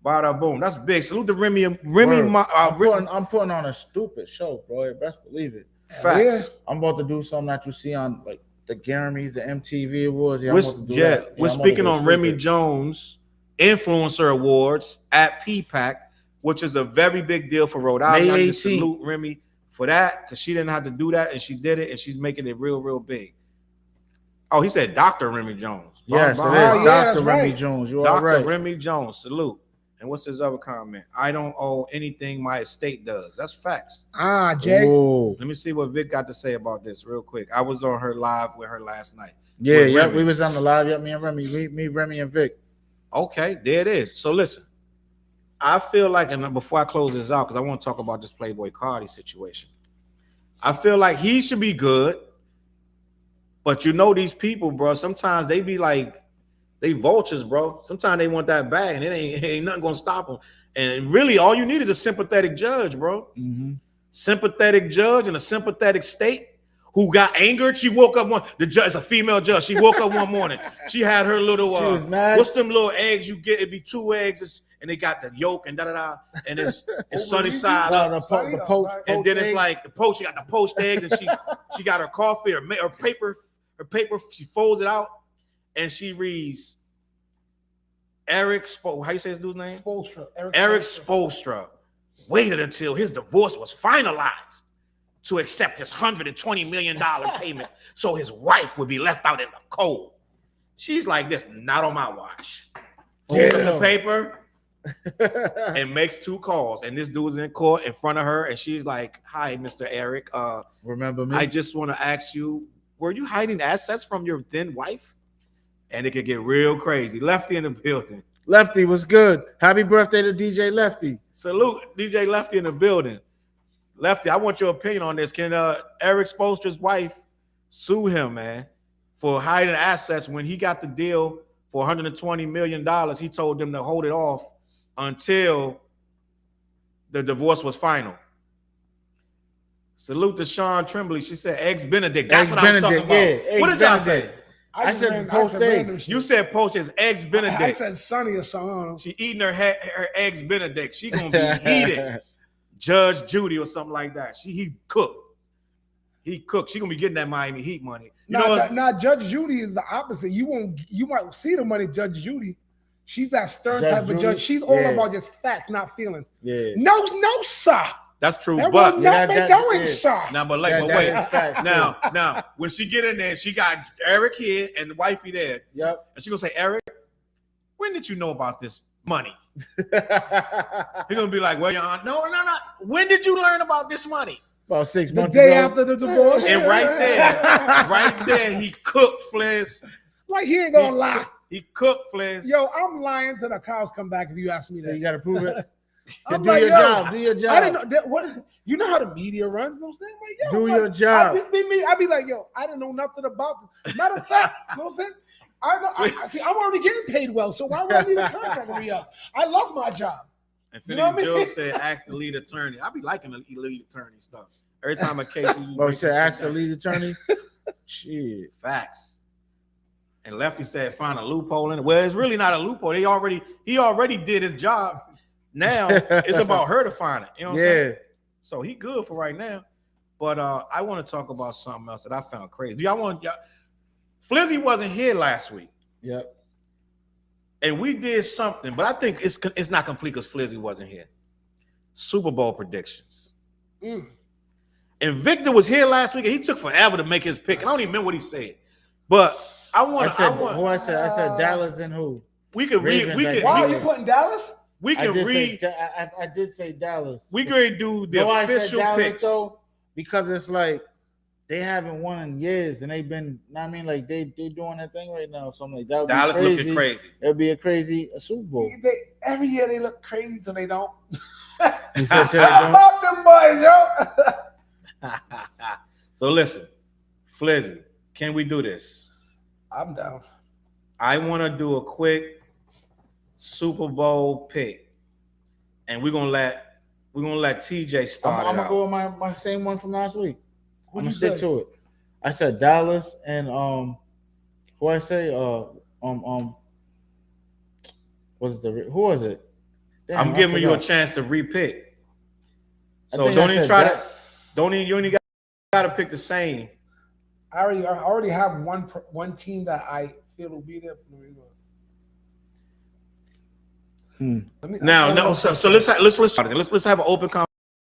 Bada boom. That's big. Salute to Remy. Word. Remy I'm putting on a stupid show, bro. You best believe it. facts. I'm about to do something that you see on like the Grammys, the MTV Awards. Yeah, I'm about to do that. Yeah, We're I'm about to speaking do on Remy stupid. Jones Influencer Awards at P-Pack, which is a very big deal for Rhode Island. May I just 18th. salute Remy for that because she didn't have to do that and she did it and she's making it real, real big. Oh, he said Dr. Remy Jones. Yes, it is. Oh, yeah, Dr. that's Remy right. Jones. You are Dr. right. Remy Jones, salute. And what's his other comment? I don't owe anything my estate does. That's facts. Jay. Ooh. Let me see what Vic got to say about this real quick. I was on her live with her last night. Yeah, With yeah. Remy. We was on the live. Yeah, me and Remy. Me, Remy, and Vic. Okay, there it is. So listen, I feel like, and before I close this out, because I want to talk about this Playboy Cardi situation. I feel like he should be good, but you know these people, bro. Sometimes they be like, they vultures, bro. Sometimes they want that bag, and it ain't nothing gonna stop them. And really, all you need is a sympathetic judge, bro. Mm-hmm. Sympathetic judge in a sympathetic state who got angered. She woke up the judge is a female judge. She woke up one morning. She had her little She was mad. what's them little eggs you get? It'd be 2 eggs, and they got the yolk and and it's sunny side up. The poach, And then it's eggs. like the poach. She got the poached eggs, and she got her coffee or paper. Her paper. She folds it out, and she reads Eric. How you say his dude's name? Spolstra. Eric Spolstra waited until his divorce was finalized to accept his $120 million payment so his wife would be left out in the cold. She's like, this, not on my watch. Gives him the paper and makes 2 calls. And this dude's in court in front of her. And she's like, hi, Mr. Eric. Remember me? I just want to ask you, were you hiding assets from your then wife? And it could get real crazy. Lefty in the building. Lefty was good. Happy birthday to DJ Lefty. Salute, DJ Lefty in the building. Lefty, I want your opinion on this. Can Eric Spolstra's wife sue him, man, for hiding assets when he got the deal for $120 million? He told them to hold it off until the divorce was final. Salute to Sean Tremblay. She said Eggs Benedict. That's Eggs what I was talking Benedict, about. yeah, What Eggs did y'all Benedict. say? I said poached random eggs. shit. You said poached as Eggs Benedict. I said Sunny or something. She eating her Eggs Benedict. She gonna be heated. Judge Judy or something like that. He cooked. He cooked. She gonna be getting that Miami Heat money. You know what? Now Judge Judy is the opposite. You might see the money, Judge Judy. She's that stern Judge type of Judy? judge. She's all Yeah. about just facts, not feelings. Yeah. No, sir. That's true. That But will not Yeah, be going, yeah. sir. now, but like, That- but that wait. is facts, Now, when she get in there, she got Eric here and the wifey there, Yep. and she gonna say, Eric, when did you know about this money? He gonna be like, well, your aunt, no. When did you learn about this money? About 6 The months day ago. after the divorce. And right there, he cooked Fliz. Like he ain't gonna lie. He cooked Fliz. Yo, I'm lying till the cows come back if you ask me So you that. got to prove it. So I'm do like, your yo, job. Do your job. I didn't know that. What you know how the media runs? You know what I'm saying? Like, yo, Do I'm your like, job. I be like, yo, I didn't know nothing about this. Matter of fact, you know what I'm saying? I see. I'm already getting paid well, so why would I need a contract to re-up? I love my job. Infinity You know what I mean? Joe said, "Ask the lead attorney." I be liking the lead attorney stuff. Every time a case, Bro, said ask the lead attorney. Shit. Facts. And Lefty said, "Find a loophole in it." Well, it's really not a loophole. He already did his job. Now it's about her to find it. You know what I'm saying? So he good for right now. But I want to talk about something else that I found crazy. Do y'all Flizzy wasn't here last week. Yep. And we did something, but I think it's not complete because Flizzy wasn't here. Super Bowl predictions. And Victor was here last week, and he took forever to make his pick. I don't even remember what he said. But I said Dallas and who? We could read. Wow, you putting Dallas? We can read. I did say Dallas. We can do the official picks though, because it's like they haven't won in years, and they've been. I mean, like they doing that thing right now. So I'm like, that would Dallas be crazy. looking crazy. It'll be a crazy Super Bowl. Every year they look crazy until they don't. He said, How about them boys, yo? So listen, Flizzy, can we do this? I'm down. I want to do a quick Super Bowl pick, and we're gonna let TJ start. I'm gonna go with my same one from last week. I'm gonna stick say? to it. I said Dallas and who I say who was it? Damn, I'm giving you a chance to repick. So you only got to pick the same. I already have one team that I feel will be there. So let's start it. Let's have an open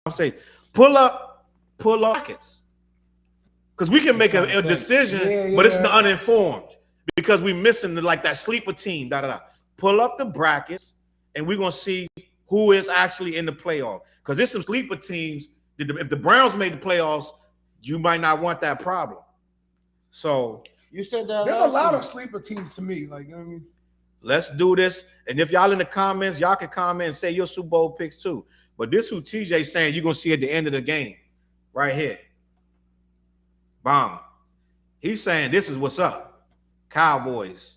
conversation. Pull up brackets, because we can make a decision, but it's the uninformed because we missing that sleeper team. Pull up the brackets, and we're gonna see who is actually in the playoff. Because there's some sleeper teams. If the Browns made the playoffs, you might not want that problem. So you said that there's a lot of sleeper teams to me. Like, you know what I mean? Let's do this. And if y'all in the comments, y'all can comment and say your Super Bowl picks too. But this who TJ saying you're gonna see at the end of the game, right here. Bomb. He's saying this is what's up. Cowboys.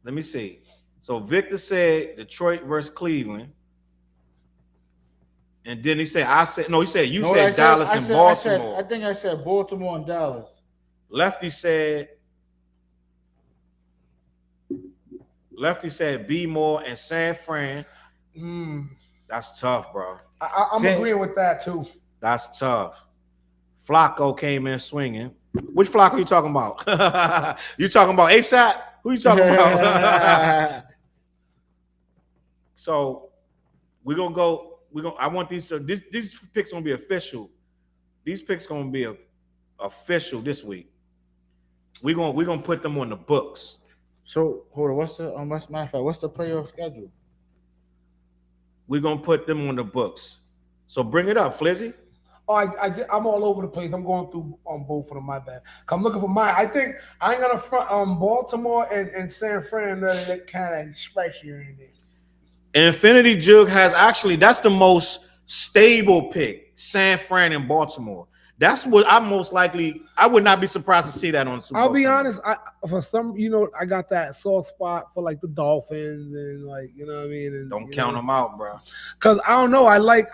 Let me see. So Victor said Detroit versus Cleveland. And then he said, you said Dallas and Baltimore. I think I said Baltimore and Dallas. Lefty said B More and San Fran. That's tough, bro. I'm agreeing with that too. That's tough. Flacco came in swinging. Which Flacco you talking about? You talking about ASAP? Who you talking about? So we're gonna go. I want these. These picks gonna be official. These picks gonna be official this week. We're gonna put them on the books. So hold on. What's the playoff schedule? We're gonna put them on the books. So bring it up, Flizzy. Oh, I'm all over the place. I'm going through on both of them. My bad. I'm looking for mine. I think I ain't gonna front Baltimore and San Fran. That kind of strikes you in there. Infinity Jug has that's the most stable pick. San Fran and Baltimore. That's what I would not be surprised to see that on Super Bowl. I'll be honest. For some, I got that soft spot for the Dolphins and you know what I mean. And, don't count them out, bro. Because I don't know. I like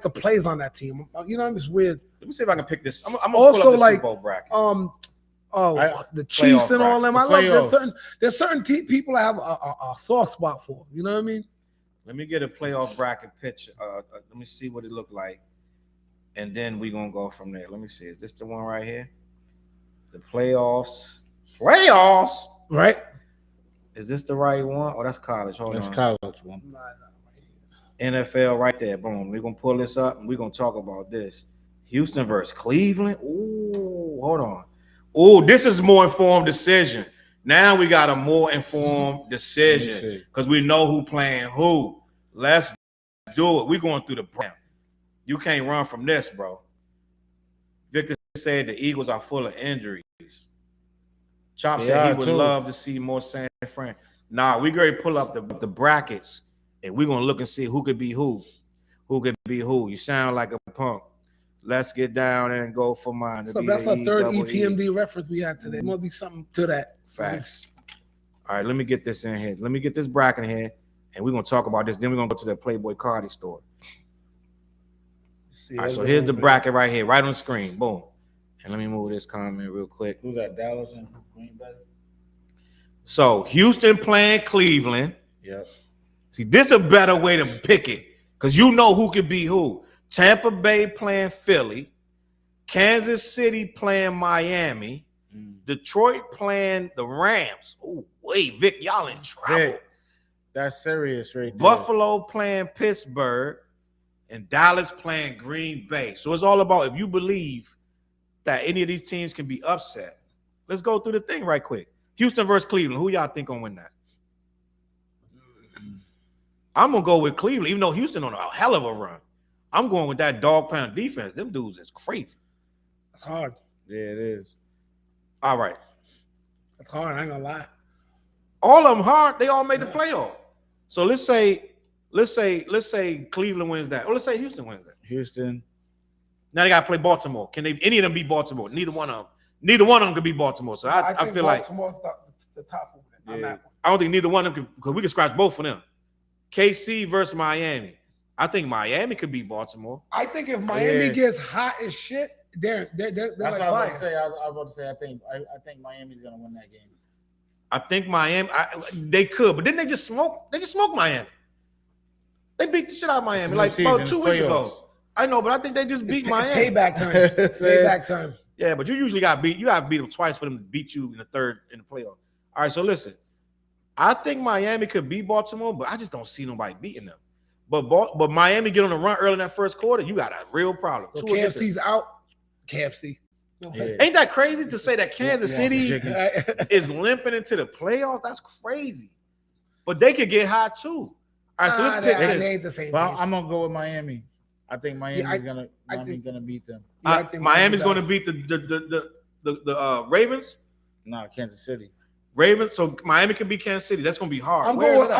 the plays on that team. It's weird. Let me see if I can pick this. I'm gonna also pull up the Super Bowl bracket. The Chiefs and all them. I love there's certain people I have a soft spot for. You know what I mean? Let me get a playoff bracket picture. Let me see what it looked like. And then we're going to go from there. Let me see. Is this the one right here? The playoffs. Playoffs? Right. Is this the right one? Oh, that's college. Hold on. That's college one. NFL right there. Boom. We're going to pull this up and we're going to talk about this. Houston versus Cleveland. Ooh, hold on. Ooh, this is more informed decision. Now we got a more informed decision because we know who playing who. Let's do it. We're going through the Brown. You can't run from this, bro. Victor said the Eagles are full of injuries. Chop said he would love to see more San Fran. Nah, we going to pull up the brackets and we're gonna look and see who could be who. Who could be who? You sound like a punk. Let's get down and go for mine. So that's our third EPMD reference we had today. There must be something to that. Facts. All right, let me get this in here. Let me get this bracket in here, and we're gonna talk about this. Then we're gonna go to the Playboy Cardi store. All right, so here's the bracket right here, right on the screen. Boom. And let me move this comment real quick. Who's that? Dallas and Green Bay? So Houston playing Cleveland. Yep. See, this is a better way to pick it because you know who could be who. Tampa Bay playing Philly. Kansas City playing Miami. Detroit playing the Rams. Oh, wait, Vic, y'all in trouble. Vic, that's serious right there. Buffalo playing Pittsburgh. And Dallas playing Green Bay. So it's all about if you believe that any of these teams can be upset. Let's go through the thing right quick. Houston versus Cleveland. Who y'all think gonna win that? I'm gonna go with Cleveland, even though Houston on a hell of a run. I'm going with that dog pound defense. Them dudes is crazy. That's hard. Yeah, it is. All right. That's hard. I ain't gonna lie. All of them hard. They all made the playoff. So let's say Cleveland wins that. Or let's say Houston wins that. Houston. Now they gotta play Baltimore. Can they any of them beat Baltimore? Neither one of them could beat Baltimore. So I feel like Baltimore's the top on that one. I don't think neither one of them because we can scratch both of them. KC versus Miami. I think Miami could beat Baltimore. I think if Miami gets hot as shit, they're That's like what I was about to fire. say. I was about to say I think Miami's gonna win that game. I think Miami they could, but didn't they just smoke? They just smoked Miami. They beat the shit out of Miami like about 2 weeks ago. I know, but I think they just beat Miami. Payback time. Payback time. Yeah, but you usually got beat. You got to beat them twice for them to beat you in the third in the playoff. All right, so listen. I think Miami could beat Baltimore, but I just don't see nobody beating them. But Miami get on the run early in that first quarter, you got a real problem. So KFC's out. KFC. Yeah. Ain't that crazy to say that Kansas City chicken. is limping into the playoff? That's crazy. But they could get hot too. All right, so let's pick they this. ain't the same Well, team. I'm gonna go with Miami. I think Miami's I gonna beat them. Yeah, I think Miami's going to beat. beat the Ravens. Nah, Kansas City. Ravens. So Miami can beat Kansas City. That's going to be hard. I'm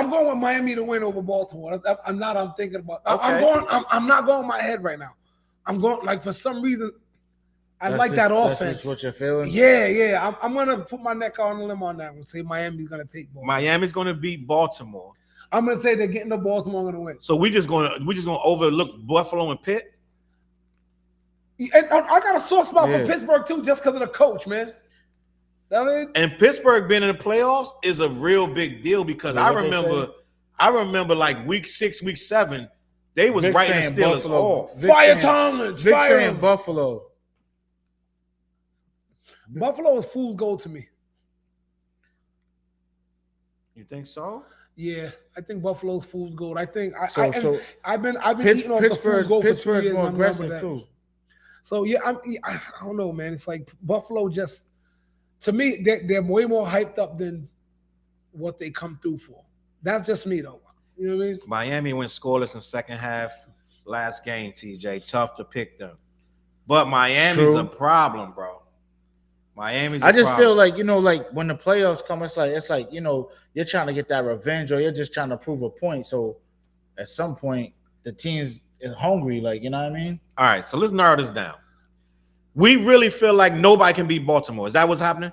going with Miami to win over Baltimore. I'm thinking about. I'm not going my head right now. I'm going like for some reason. I like that offense. That's just what you're feeling. Yeah. I'm gonna put my neck on the limb on that one. Say Miami's gonna take Baltimore. Miami's going to beat Baltimore. I'm gonna say they're getting to Baltimore. I'm gonna win. So we're just gonna overlook Buffalo and Pitt. And I got a soft spot for Pittsburgh too, just because of the coach, man. I mean, and Pittsburgh being in the playoffs is a real big deal because I remember like week 6, week 7, they was writing the Steelers off. Fire Tomlin, fire in Buffalo. Buffalo is fool's gold to me. You think so? Yeah, I think Buffalo's fool's gold. I think I've been Pittsburgh, eating off the fool's gold for 2 years. More aggressive too. So yeah, I don't know, man. It's like Buffalo just, to me, they're way more hyped up than what they come through for. That's just me though. You know what I mean? Miami went scoreless in second half last game, TJ. Tough to pick them. But Miami's a problem, bro. I just feel like, like when the playoffs come, it's like, you're trying to get that revenge or you're just trying to prove a point. So at some point, the team's hungry, like, you know what I mean? All right, so let's narrow this down. We really feel like nobody can beat Baltimore. Is that what's happening?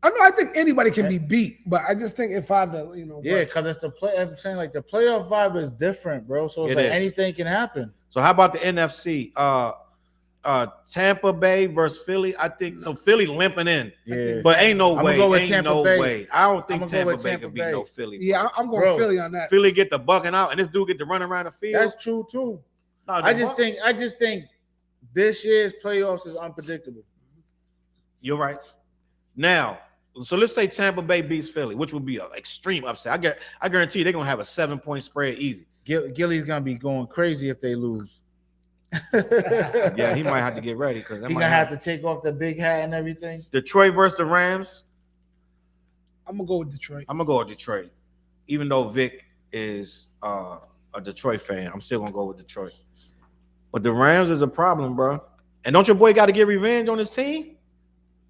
I think anybody can be beat, but I just think if yeah, because it's I'm saying like the playoff vibe is different, bro. So it's like anything can happen. So how about the NFC? Tampa Bay versus Philly. I think so. Philly limping in, but ain't no way. Ain't no way. I don't think Tampa Bay could beat no Philly. Yeah, I'm going Philly on that. Philly get the bucking out, and this dude get to run around the field. That's true too. No, I just think this year's playoffs is unpredictable. You're right. Now, so let's say Tampa Bay beats Philly, which would be an extreme upset. I guarantee you they're gonna have a 7-point spread easy. Gilly's gonna be going crazy if they lose. Yeah, he might have to get ready because he's gonna have to take off the big hat and everything. Detroit versus the Rams. I'm gonna go with Detroit. I'm gonna go with Detroit, even though Vic is a Detroit fan. I'm still gonna go with Detroit. But the Rams is a problem, bro. And don't your boy got to get revenge on his team?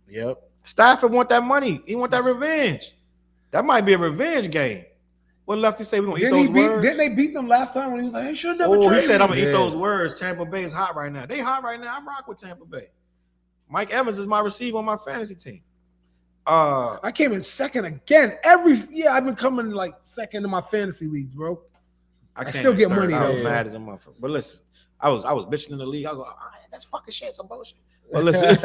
Yep. Stafford want that money. He want that revenge. That might be a revenge game. What Lefty say? We gonna eat Didn't those he beat? words? Didn't they beat them last time when he was like, "He should never"? Oh, he trade said, "I'm me." gonna eat those words." Tampa Bay is hot right now. They hot right now. I rock with Tampa Bay. Mike Evans is my receiver on my fantasy team. I came in second again. Every year I've been coming like second in my fantasy leagues, bro. I still get money I though. was mad as a motherfucker. But listen, I was bitching in the league. I was like, all right, that's fucking shit. Some bullshit. But listen,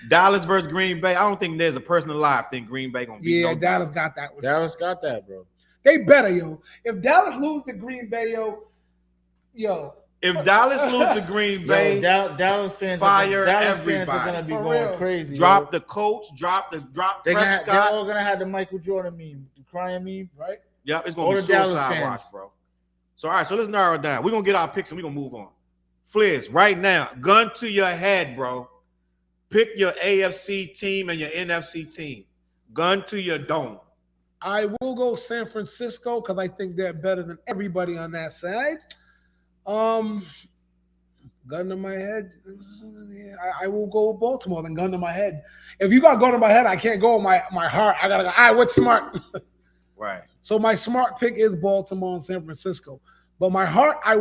Dallas versus Green Bay. I don't think there's a person alive think Green Bay gonna beat. Yeah, no Dallas got that one. Dallas got that, bro. They better, yo. If Dallas lose to Green Bay, yo. If Dallas lose to Green Bay, Dallas fans fire Dallas everybody. fans are gonna be For going real. crazy. drop yo. the coach, drop They're Prescott. all gonna have the Michael Jordan meme, the crying meme. Right? Yep, it's all gonna be the Dallas suicide fans. watch, bro. So all right, so let's narrow it down. We're gonna get our picks and we're gonna move on. Fliz, right now, gun to your head, bro. Pick your AFC team and your NFC team. Gun to your dome. I will go San Francisco because I think they're better than everybody on that side. Gun to my head. Yeah, I will go with Baltimore than gun to my head. If you got gun to my head, I can't go with my heart. I gotta go, all right, what's smart? Right. So my smart pick is Baltimore and San Francisco. But my heart, I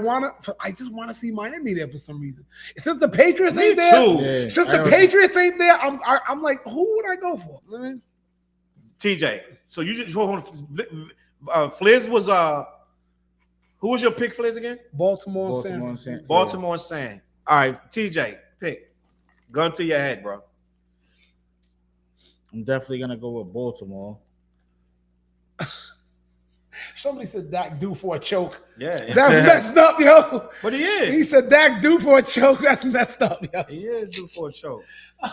just want to see Miami there for some reason. Since the Patriots ain't there, Yeah, since the Patriots ain't there, I'm like, who would I go for? I mean, TJ. So you just Fliz was who was your pick, Fliz, again? Baltimore and Baltimore San. and Baltimore and San. All right, TJ, pick. Gun to your head, bro. I'm definitely gonna go with Baltimore. Somebody said Dak due for a choke. Yeah. That's messed up, yo. But he He is. said Dak due for a choke. That's messed up, yo. He is due for a choke. I'm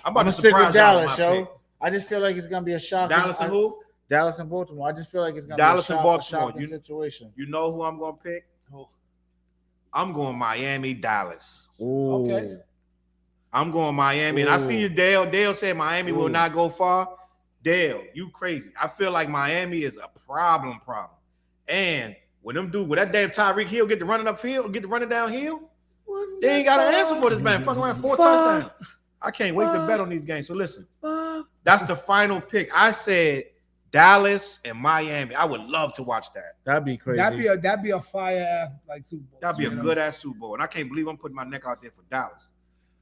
I'm about gonna to stick with surprise y'all with Dallas, my yo. pick. I just feel like it's gonna be a shock. Dallas and who? Dallas and Baltimore. I just feel like it's gonna Dallas be and a Baltimore. shocking situation. You know who I'm gonna pick? Who? I'm going Miami, Dallas. Ooh. Okay. I'm going Miami. And I see you, Dale. Dale said Miami will not go far. Dale, you crazy. I feel like Miami is a problem. And when that damn Tyreek Hill get to running upfield, get to running downhill, they ain't got an answer for this man. Fucking around 4 touchdowns. I can't wait to bet on these games. So listen, that's the final pick. I said Dallas and Miami. I would love to watch that. That'd be crazy. That'd be a fire ass like Super Bowl. That'd be a good ass Super Bowl. And I can't believe I'm putting my neck out there for Dallas.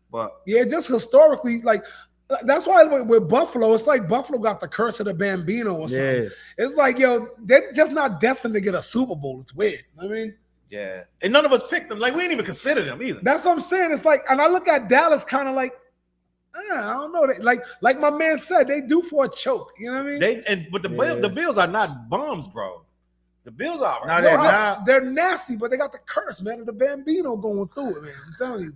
But Yeah, just historically, like that's why with Buffalo, it's like Buffalo got the curse of the Bambino or something. Yeah. It's like, yo, they're just not destined to get a Super Bowl. It's weird. I mean, yeah. And none of us picked them. Like, we didn't even consider them either. that's what I'm saying. It's like, and I look at Dallas kind of like, I don't know. Like my man said, they do for a choke. You know what I mean? But the Bills are not bums, bro. The Bills are Now right. They're nasty, but they got the curse, man, of the Bambino going through it, man. I'm telling you.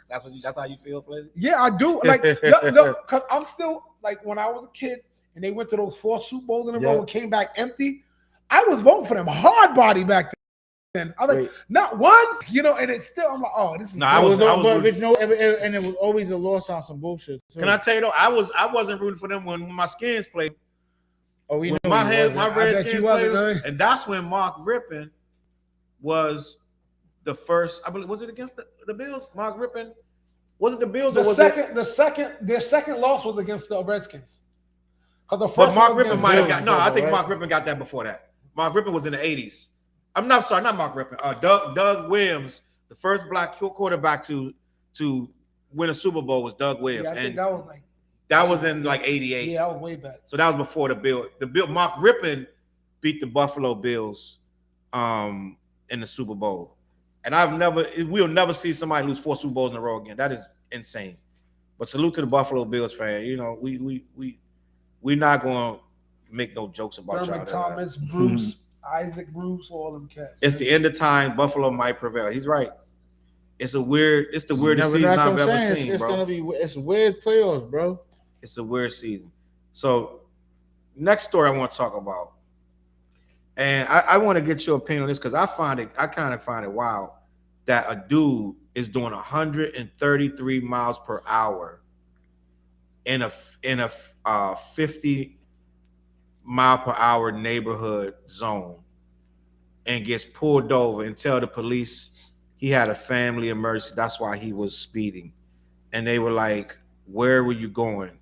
That's how you feel, Blaze? Yeah, I do. Like, no, because I'm still like when I was a kid and they went to those 4 Super Bowls in a row and came back empty. I was voting for them hard body back then. I was like, not one, you know, and it's still, I'm like, oh, this is. No, I was and it was always a loss on some bullshit. Too. Can I tell you though? I wasn't rooting for them when my Skins played. Oh, we When knew my he Redskins played, wasn't, and that's when Mark Rippon was the first. I believe was it against the Bills? Mark Rippon was it the Bills? Or was Their second loss was against the Redskins. The first but Mark one was Rippon against might have Bills. got. No, I think Mark Rippon got that before that. Mark Rippon was in the 80s. I'm not sorry, not Mark Rippon. Doug Williams, the first black quarterback to win a Super Bowl was Doug Williams, Yeah, I think and that was like that was in like '88. Yeah, that was way back. So that was before the Bill. Mark Rippon beat the Buffalo Bills in the Super Bowl. And we'll never see somebody lose 4 Super Bowls in a row again. That is insane. But salute to the Buffalo Bills fan. You know, we're not gonna make no jokes about Thurman y'all. Thomas, Bruce, Isaac Bruce, all them cats. It's the end of time. Buffalo might prevail. He's right. It's the weirdest season I've ever seen, it's bro. It's weird playoffs, bro. It's a weird season. So, next story I want to talk about, and I want to get your opinion on this because I kind of find it wild that a dude is doing 133 miles per hour in a 50 mile per hour neighborhood zone and gets pulled over and tell the police he had a family emergency. That's why he was speeding. And they were like, "Where were you going?"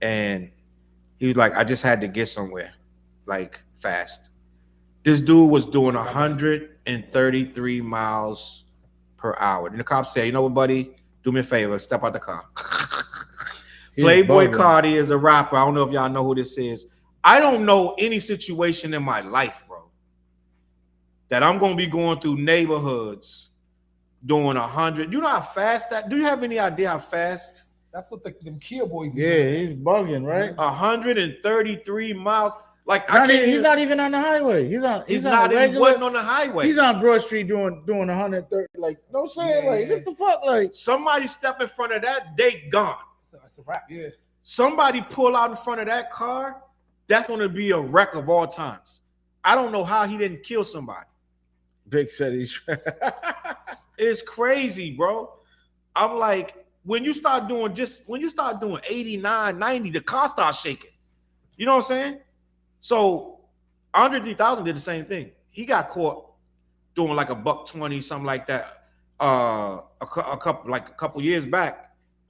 And he was like, "I just had to get somewhere." like fast. This dude was doing 133 miles per hour. And the cop said, you know what, buddy? Do me a favor, step out the car. Playboy Cardi is a rapper. I don't know if y'all know who this is. I don't know any situation in my life, bro, that I'm going to be going through neighborhoods doing 100. You know how fast that? Do you have any idea how fast? That's what them Kia boys do. Yeah, he's bugging, right? 133 miles. Like he's not even on the highway. He's on not even wasn't on the highway. He's on Broad Street doing 130. Like, no saying, like, what the fuck? Like, somebody step in front of that, they gone. That's a wrap, yeah. Somebody pull out in front of that car, that's gonna be a wreck of all times. I don't know how he didn't kill somebody. Big said he's It's crazy, bro. I'm like, when you start doing 89, 90, the car starts shaking. You know what I'm saying? So Andre 3000 did the same thing. He got caught doing like $120, something like that, a couple years back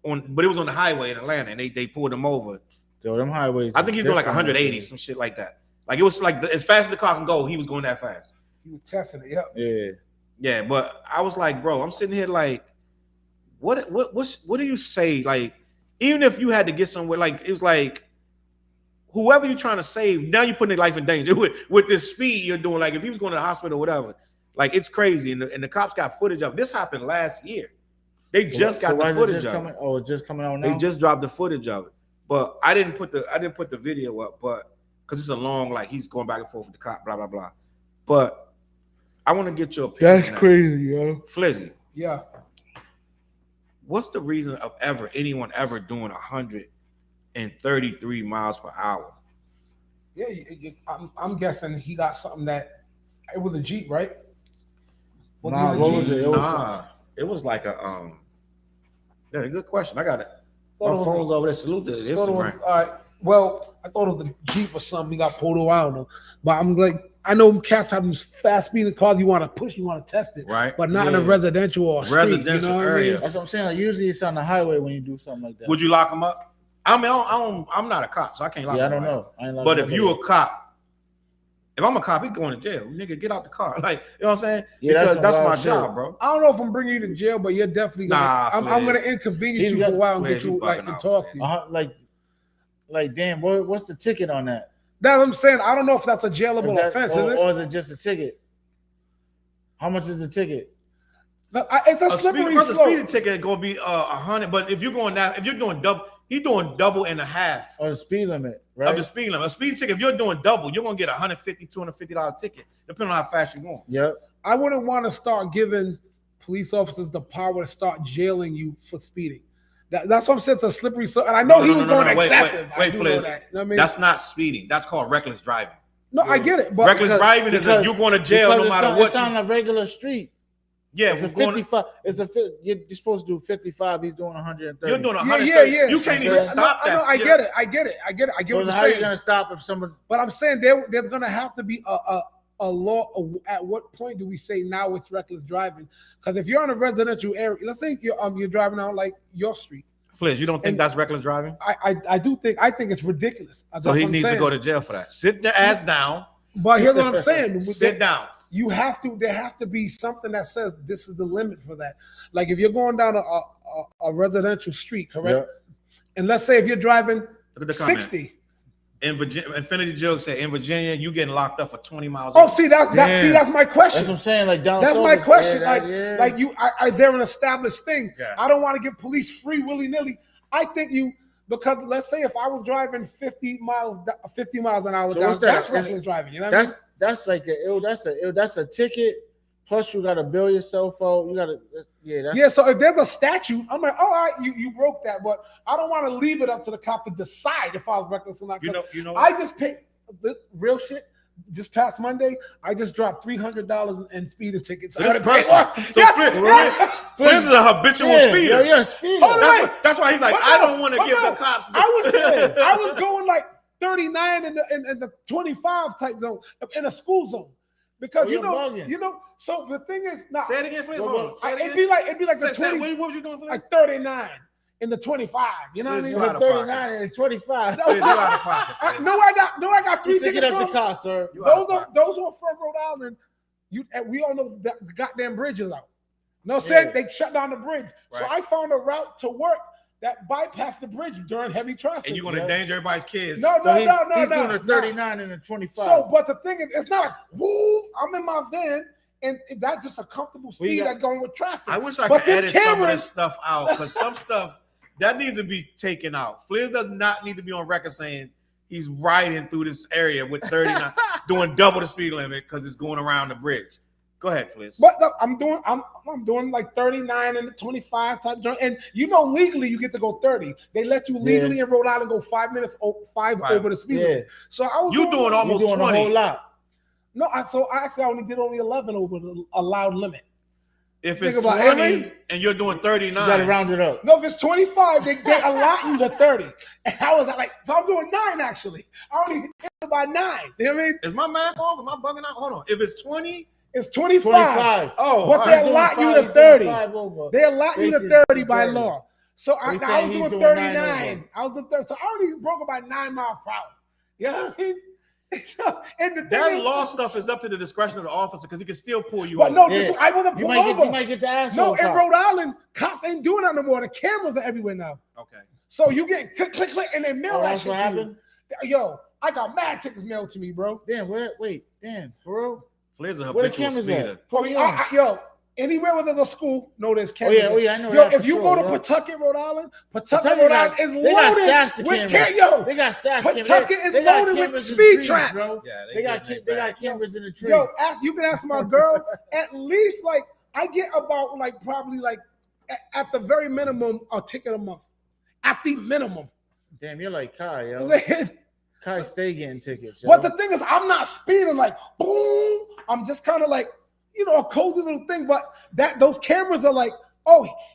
but it was on the highway in Atlanta, and they pulled him over. So them highways. I think he's doing like 180, some shit like that. Like it was like as fast as the car can go, he was going that fast. He was testing it, yep. Yeah. Yeah, but I was like, bro, I'm sitting here like, what do you say? Like, even if you had to get somewhere, like it was like, whoever you're trying to save, now you're putting their life in danger with this speed you're doing. Like if he was going to the hospital or whatever, like it's crazy. And the cops got footage of it. This happened last year. They just got the footage of it. Oh, it's just coming out now. They just dropped the footage of it. But I didn't put the video up, but because it's a long, like he's going back and forth with the cop, blah blah blah. But I want to get your opinion. That's crazy, yo. Flizzy. Yeah. What's the reason of anyone ever doing 133 miles per hour? Yeah, I'm guessing he got something that it was a Jeep, right? Nah, what was it? It was like a yeah, good question. I got it. My phone's over there. Salute to Instagram. All right. Well, I thought it was a Jeep or something. He got pulled over. I don't know. But I'm like, I know cats have these fast speeding cars. You want to push, you want to test it, right? But not in a residential or residential area. I mean? That's what I'm saying. Like, usually it's on the highway when you do something like that. Would you lock them up? I mean, I'm not a cop, so I can't lock them up. I don't know. But if you a cop, if I'm a cop, he going to jail. Nigga, get out the car. Like, you know what I'm saying? Yeah, because that's my job, bro. I don't know if I'm bringing you to jail, but you're definitely gonna. I'm gonna inconvenience you for a while and get you like and talk to you. Like, damn, what's the ticket on that? That's what I'm saying. I don't know if that's a jailable offense, is it? Or is it just a ticket? How much is the ticket? It's a slippery slope. The speeding ticket is gonna be 100. But if you're going down, if you're doing double, he's doing double and a half. Or the speed limit, right? Of the speed limit. A speeding ticket, if you're doing double, you're gonna get $150, $250 ticket, depending on how fast you're going. Yep. I wouldn't want to start giving police officers the power to start jailing you for speeding. That's what I'm saying. It's a slippery slope. And I know he was going excessive. Wait, Fliz. You know what I mean? That's not speeding. That's called reckless driving. No, I get it. But reckless driving is that you're going to jail no matter what. It's on a regular street. Yeah, it's a 55. You're supposed to do 55. He's doing 130. You're doing 130. Yeah. You can't even stop that. I get it. I get what you're saying. How are you going to stop if someone? But I'm saying there's going to have to be a law. At what point do we say now it's reckless driving? Because if you're on a residential area, let's say you're driving on like York Street. Fliz, you don't think that's reckless driving? I do think. I think it's ridiculous. So he needs to go to jail for that. Sit your ass down. But here's what I'm saying. Sit down. You have to. There has to be something that says this is the limit for that. Like if you're going down a residential street, correct? Yeah. And let's say if you're driving 60. In Virginia, Infinity Joke said in Virginia, you getting locked up for 20 miles. Oh, see that's my question. That's what I'm saying. Like down. That's my question. Like you, are there an established thing? Yeah. I don't want to give police free willy nilly. I think because let's say if I was driving 50 miles an hour down, that's reckless driving. You know what I mean? That's a ticket. Plus, you got to bill yourself out. You got to, So if there's a statute, I'm like, all right, you broke that, but I don't want to leave it up to the cop to decide if I was reckless or not. You know. I just paid the real shit. Just past Monday, I just dropped $300 in speeding tickets. So this person, Fliz is a habitual speeder. Yeah, speeding. That's why he's like, I don't want to give the cops. I was going like 39 in the 25 type zone in a school zone. Because you know, so the thing is, say it again, Fliz. It'd be like the 20. What was you doing, Fliz? Like 39. in the 25. You know what I mean? You out of 39 and 25. Fliz, you out of pocket. Fliz. I got 3 tickets up the from. car, sir. Those who are from Rhode Island, we all know that the goddamn bridge is out. No, saying they shut down the bridge. Right. So I found a route to work that bypassed the bridge during heavy traffic. And you're gonna endanger everybody's kids. No. He's doing a 39 and a 25. So, but the thing is, it's not like, whoo, I'm in my van, and that's just a comfortable speed like going with traffic. I wish I could edit some of this stuff out, because some stuff that needs to be taken out. Fliz does not need to be on record saying he's riding through this area with 39, doing double the speed limit because it's going around the bridge. Go ahead, Fliz. But I'm doing like 39 and 25 type joint, and legally you get to go 30. They let you legally in Rhode Island go 5 minutes, five over the speed limit. So I was doing almost 20. A whole lot. No, I actually only did 11 over the allowed limit. If it's 20 and you're doing 39, you gotta round it up. No, if it's 25, they allot you to 30. And I was like, so I'm doing 9 actually. I only hit it by 9. You know what I mean? Is my math off? Am I bugging out? Hold on. If it's 20, it's 25. Oh, but they allot you to 30. They allot you to 30 by law. So I was doing 39. I was doing 30. So I already broke it by 9 miles per hour. You know what I mean? And the that law stuff is up to the discretion of the officer because he can still pull you over. No, I wasn't pulled over. You might get the asshole. No, in Rhode Island, cops ain't doing that no more. The cameras are everywhere now. Okay. So you get click, click, click, and they mail that shit to you. Yo, I got mad tickets mailed to me, bro. Damn, damn, for real? Fliz a habitual speeder. Yo, anywhere where there's a school, there's cameras. Oh yeah, I know. Yo, if you go to Pawtucket, Rhode Island, Pawtucket, Rhode Island is loaded with cameras. They got stashed. Pawtucket is loaded with speed traps. Bro. Yeah, they got cameras in the tree. Yo, you can ask my girl. At least I get about probably at the very minimum a ticket a month. At the minimum. Damn, you're like Kai, yo. Kai stay getting tickets. Yo. But the thing is, I'm not speeding boom. I'm just kind of a cozy little thing. But those cameras are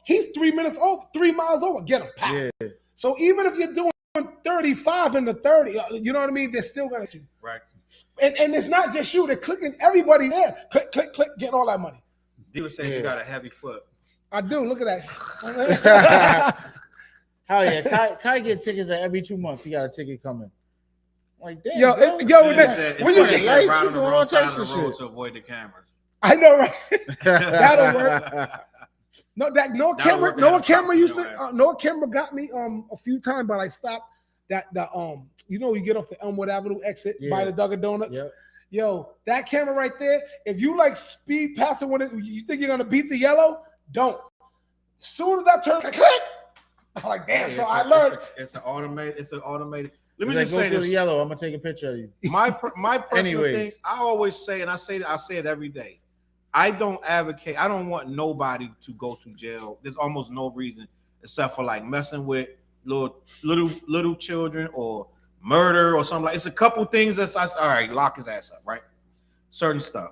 he's 3 minutes over, 3 miles over. Get him. Yeah. So even if you're doing 35 in the 30, you know what I mean? They're still gonna shoot. Right. And it's not just you. They're clicking everybody there. Click, click, click, getting all that money. He was saying you got a heavy foot. I do. Look at that. Hell yeah. Kai get tickets every 2 months. He got a ticket coming. Like, damn, yo, when you get around the wrong side of the road to avoid the cameras. I know, right? That'll work. No camera got me a few times, but I stopped you get off the Elmwood Avenue exit by the Dunkin' Donuts. Yep. Yo, that camera right there, if you speed past it when you think you're gonna beat the yellow, don't. As soon as that turns, click. I'm like, damn. So I learned it's an automated. Let me just say this. Yellow. I'm gonna take a picture of you. My personal thing, I always say, and I say it every day. I don't advocate. I don't want nobody to go to jail. There's almost no reason except for messing with little children or murder or something. It's a couple things that's all right. Lock his ass up, right? Certain stuff.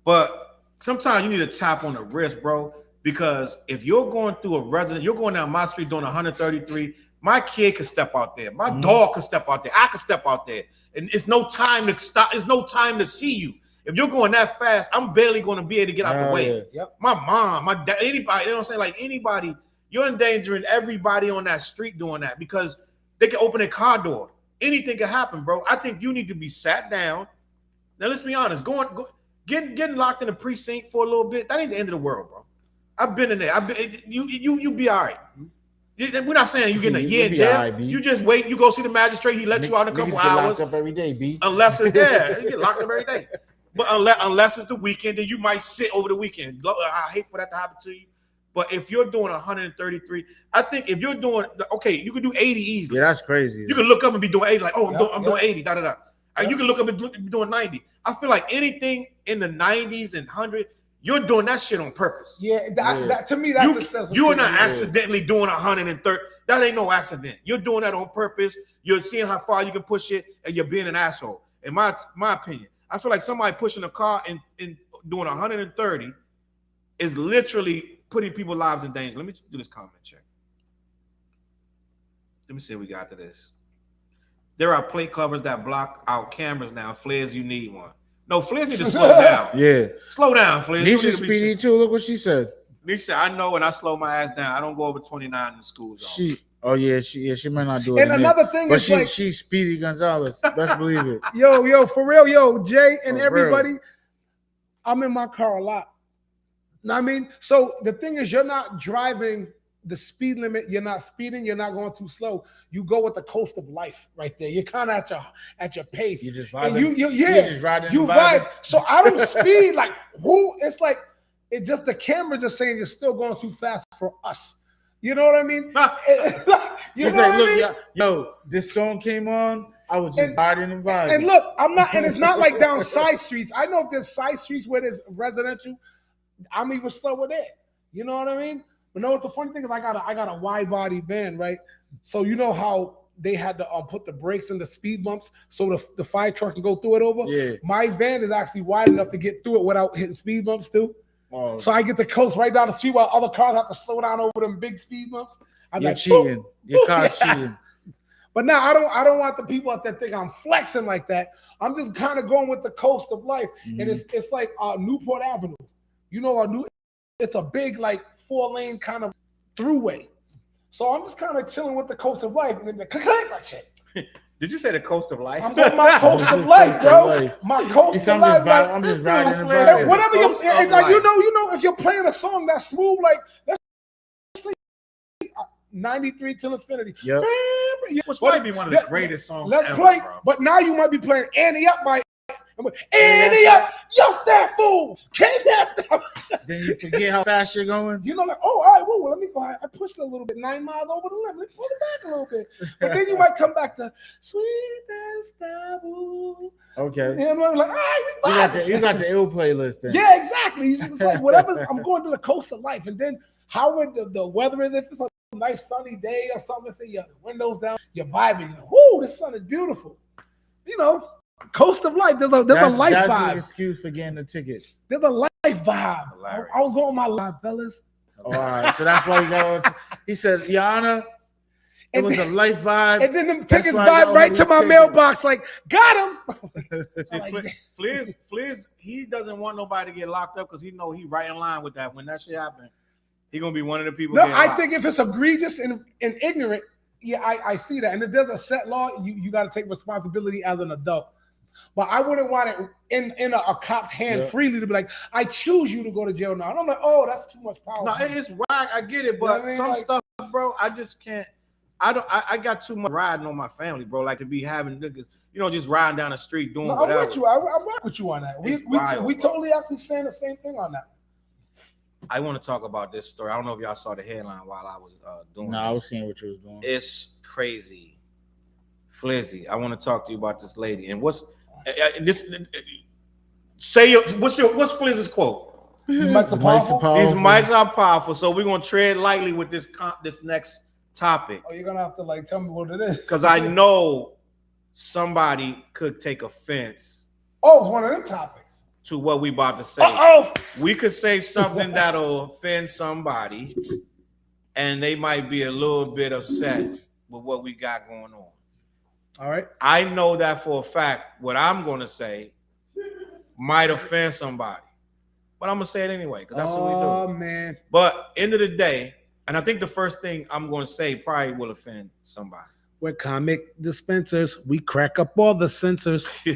But sometimes you need to tap on the wrist, bro. Because if you're going through you're going down my street doing 133. My kid could step out there. My dog could step out there. I could step out there. And it's no time to stop. It's no time to see you. If you're going that fast, I'm barely going to be able to get out the way. Yeah. Yep. My mom, my dad, anybody, you know what I'm saying? Anybody, you're endangering everybody on that street doing that because they can open a car door. Anything can happen, bro. I think you need to be sat down. Now, let's be honest. Getting locked in a precinct for a little bit, that ain't the end of the world, bro. I've been in there. You be all right. We're not saying you getting a year in jail. You just wait. You go see the magistrate. He let you out in a couple hours. Locked up every day, B. Unless it's you get locked up every day. But unless it's the weekend, then you might sit over the weekend. I hate for that to happen to you. But if you're doing 133, I think if you're doing you can do 80 easily. Yeah, that's crazy. You can look up and be doing 80, I'm doing 80. And you can look up and be doing 90. I feel like anything in the 90s and 100. You're doing that shit on purpose. Yeah, that to me, that's excessive. You are not accidentally doing 130. That ain't no accident. You're doing that on purpose. You're seeing how far you can push it, and you're being an asshole. In my opinion, I feel like somebody pushing a car and doing 130 is literally putting people's lives in danger. Let me do this comment check. Let me see if we got to this. There are plate covers that block out cameras now. Fliz, you need one. No, Fliz need to slow down. Yeah. Slow down, Fliz. Nisha Speedy too. Look what she said. Nisha, I know when I slow my ass down, I don't go over 29 in the school zone. She might not do it. And another thing is like she's Speedy Gonzalez. Best believe it. Yo, for real, Jay and For everybody. real. I'm in my car a lot. Know what I mean? So the thing is, you're not driving the speed limit. You're not speeding. You're not going too slow. You go with the coast of life right there. You're kind of at your pace. You just vibing. And you just riding. You vibe. So I don't speed like who. It's like it's just the camera just saying you're still going too fast for us. You know what I mean? You know what I mean? Yo, this song came on. I was just riding and vibing. And look, I'm not, and it's not like down side streets. I know if there's side streets where there's residential, I'm even slower there. You know what I mean? But no, the funny thing is I got a wide body van, right? So you know how they had to put the brakes in the speed bumps so the fire truck can go through it over? Yeah. My van is actually wide enough to get through it without hitting speed bumps too. Oh. So I get the coast right down the street while other cars have to slow down over them big speed bumps. You're cheating. Your car's cheating. But now I don't want the people out there think I'm flexing like that. I'm just kind of going with the coast of life. Mm-hmm. And it's like Newport Avenue. You know, it's a big like 4-lane kind of throughway. So I'm just kind of chilling with the coast of life. And then the click like shit. Did you say the coast of life? I'm on my coast of life, bro. My coast of life. I'm just riding and vibing. Whatever you like, you know, if you're playing a song that's smooth, like let's see 93 till infinity. Yep. Which might be one of the greatest songs Let's ever, play, bro. but now you might be playing Annie Up by Annie Up, yo, that fool, kidnap them. Then you forget how fast you're going. You know, like, oh, all right, well, let me go. I pushed it a little bit, 9 miles over the limit. Let me pull it back a little bit. But then you might come back to sweet as taboo. Okay. You know, like, all right, You got the ill playlist then. Yeah, exactly. It's like whatever. I'm going to the coast of life, and then how would the weather is? If it's a nice sunny day or something, say your windows down, you're vibing. You know, whoo, this sun is beautiful. You know. Coast of life. There's a life that's vibe. An excuse for getting the tickets. There's a life vibe. I was going my life, fellas. All right, so that's why you got. He says, "Your Honor, it was a life vibe." And then them tickets vibe right to my mailbox. Like, got him. Fliz, he doesn't want nobody to get locked up because he know he right in line with that. When that shit happen, he gonna be one of the people. No, I think if it's egregious and ignorant, yeah, I see that. And if there's a set law, you got to take responsibility as an adult. But I wouldn't want it in a cop's hand freely to be like, I choose you to go to jail now. And I'm like, oh, that's too much power. No, it's whack. I get it, but some stuff, bro, I just can't. I got too much riding on my family, bro. Like to be having niggas, you know, just riding down the street doing whatever. I'm with you. I'm right with you on that. We totally actually saying the same thing on that. I want to talk about this story. I don't know if y'all saw the headline while I was doing. No, I was seeing what you was doing. It's crazy, Flizzy. I want to talk to you about this lady and what's. What's Flizz's quote? These mics are powerful. These mics are powerful, so we're gonna tread lightly with this next topic. Oh, you're gonna have to like tell me what it is, because I know somebody could take offense. Oh, it's one of them topics to what we about to say. We could say something that'll offend somebody, and they might be a little bit upset with what we got going on. All right. I know that for a fact. What I'm going to say might offend somebody, but I'm going to say it anyway because that's what we do. Oh, man. But end of the day, and I think the first thing I'm going to say probably will offend somebody. We're comic dispensers. We crack up all the censors. Y'all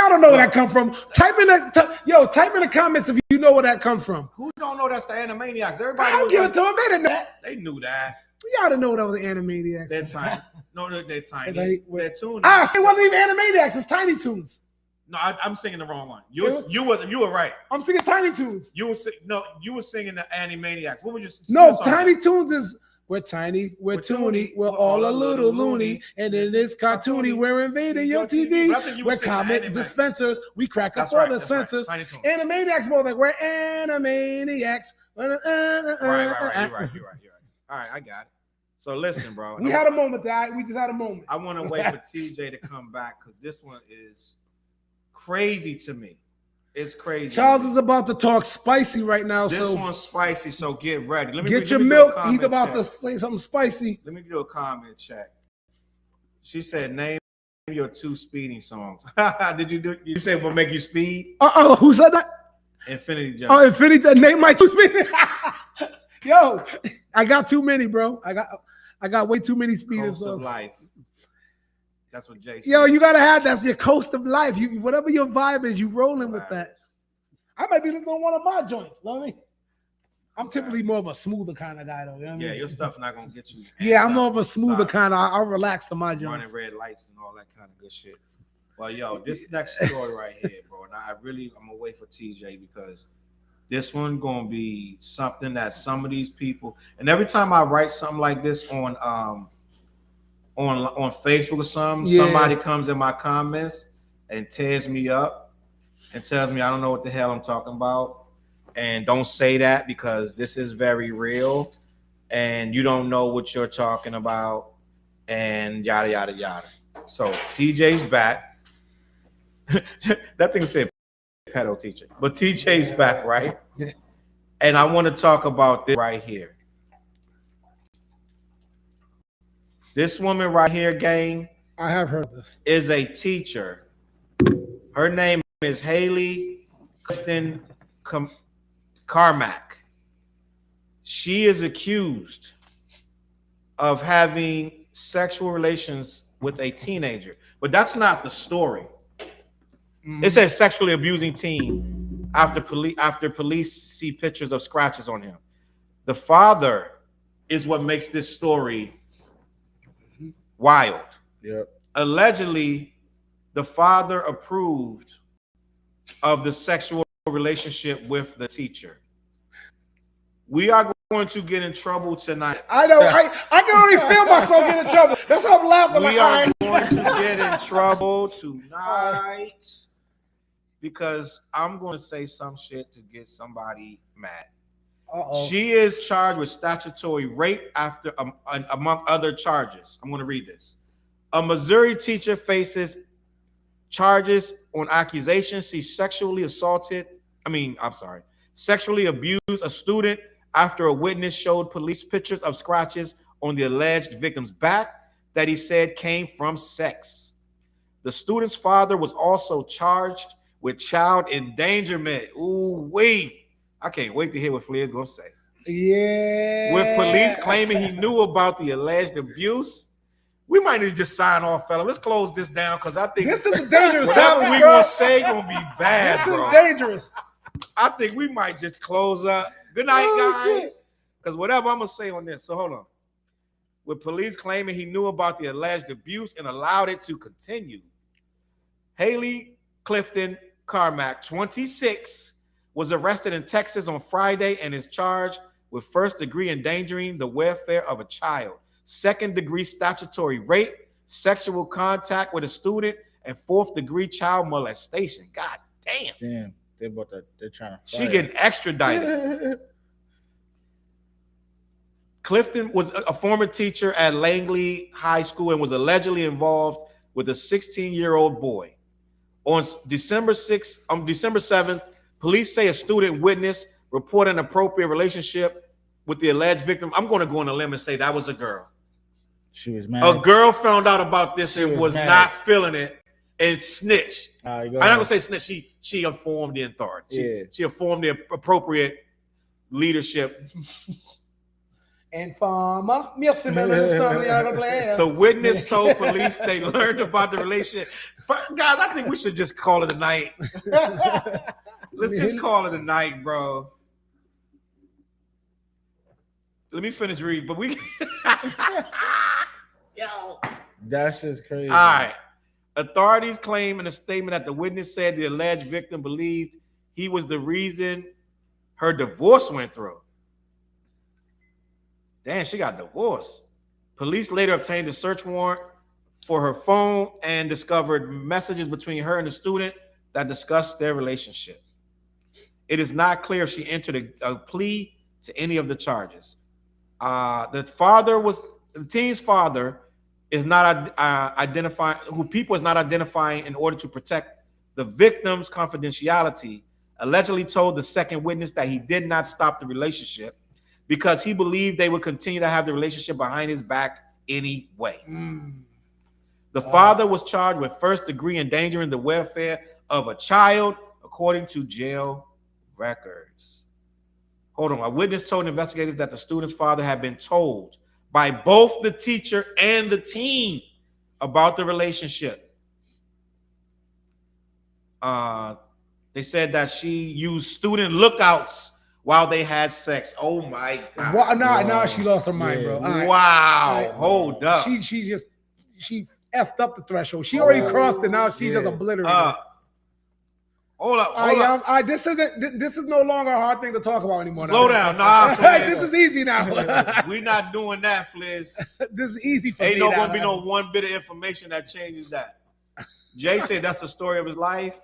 don't know where that come from. Type in the comments if you know where that come from. Who don't know that's the Animaniacs? Everybody. I'll give it to them. They didn't know that. They knew that. Y'all didn't know that was the Animaniacs. They're tiny. No, they're tiny. They're Toonies. It wasn't even Animaniacs. It's Tiny Toons. No, I'm singing the wrong one. You were right. I'm singing Tiny Toons. You were singing the Animaniacs. What were you? No, Tiny Toons is we're tiny, we're toony, we're all a little loony, and in this cartoony, we're invading your TV. We're comic dispensers. We crack up all the censors. Animaniacs more like we're Animaniacs. Right. You're right. All right, I got it. So listen, bro. We had a moment, Dad. We just had a moment. I want to wait for TJ to come back because this one is crazy to me. It's crazy. Challz is about to talk spicy right now. This one's spicy, so get ready. Get your milk. He's about to say something spicy. Let me do a comment check. She said, name your 2 speeding songs. Did you do? You said what make you speed? Who said that? Infinity Gem. Oh, Infinity. Name my 2 speeders. Yo, I got too many, bro. I got way too many speeders. Coast of life. That's what Jay said. Yo, you gotta have that's your coast of life. You whatever your vibe is, you rolling with that. I might be looking on one of my joints. You know what I mean? I'm typically more of a smoother kind of guy, though. You know what I mean? Yeah, your stuff not gonna get you. Yeah, I'm more of a smoother kind of. I'll relax to my joints. Running red lights and all that kind of good shit. Well, yo, this next story right here, bro. And I'm gonna wait for TJ because this one gonna be something that some of these people. And every time I write something like this on Facebook or something, somebody comes in my comments and tears me up and tells me I don't know what the hell I'm talking about. And don't say that because this is very real and you don't know what you're talking about and yada, yada, yada. So TJ's back. That thing said pedo teacher, but TJ's back, right? And I want to talk about this right here. This woman right here, gang, I have heard this. is a teacher. Her name is Haley Clifton Carmack. She is accused of having sexual relations with a teenager, but that's not the story. It says sexually abusing teen after police see pictures of scratches on him. The father is what makes this story wild. Yep. Allegedly, the father approved of the sexual relationship with the teacher. We are going to get in trouble tonight. I know. I can already feel myself getting in trouble. That's how I'm laughing. We are going to get in trouble tonight because I'm going to say some shit to get somebody mad. She is charged with statutory rape after, among other charges. I'm going to read this. A Missouri teacher faces charges on accusations she sexually abused a student after a witness showed police pictures of scratches on the alleged victim's back that he said came from sex. The student's father was also charged with child endangerment. Ooh, wait. I can't wait to hear what Flair's gonna say. Yeah. With police claiming he knew about the alleged abuse. We might need to just sign off, fella. Let's close this down because I think this is a dangerous whatever topic, we bro. gonna say gonna be bad. This bro. is dangerous. I think we might just close up. Good night, guys. Because whatever I'm gonna say on this. So hold on. With police claiming he knew about the alleged abuse and allowed it to continue. Haley Clifton Carmack, 26, was arrested in Texas on Friday and is charged with first-degree endangering the welfare of a child, second-degree statutory rape, sexual contact with a student, and fourth-degree child molestation. God damn. Damn. They're trying to fight. She getting extradited. Clifton was a former teacher at Langley High School and was allegedly involved with a 16-year-old boy. On December 7th, police say a student witness reported an appropriate relationship with the alleged victim. I'm going to go on a limb and say that was a girl. She was mad. A girl found out about this and was not feeling it and snitched. I'm not going to say snitch. She informed the authority. She informed the appropriate leadership. The witness told police they learned about the relationship. Guys, I think we should just call it a night. Let's just call it a night, bro. Let me finish reading, but we yo. That's just crazy. All right. Authorities claim in a statement that the witness said the alleged victim believed he was the reason her divorce went through. Damn, she got divorced. Police later obtained a search warrant for her phone and discovered messages between her and the student that discussed their relationship. It is not clear if she entered a plea to any of the charges. The teen's father is not identifying, who people is not identifying in order to protect the victim's confidentiality, allegedly told the second witness that he did not stop the relationship because he believed they would continue to have the relationship behind his back anyway. The father was charged with first-degree endangering the welfare of a child, according to jail records. Hold on. A witness told investigators that the student's father had been told by both the teacher and the teen about the relationship. They said that she used student lookouts while they had sex. Oh my God! Well, now she lost her mind, bro. Wow! Hold up. She effed up the threshold. She already crossed it. Now she just obliterated. Hold up. This is no longer a hard thing to talk about anymore. Slow down. Nah, this is easy now. We're not doing that, Fliz. This is easy for me. Ain't gonna be no one bit of information that changes that. Jay said that's the story of his life.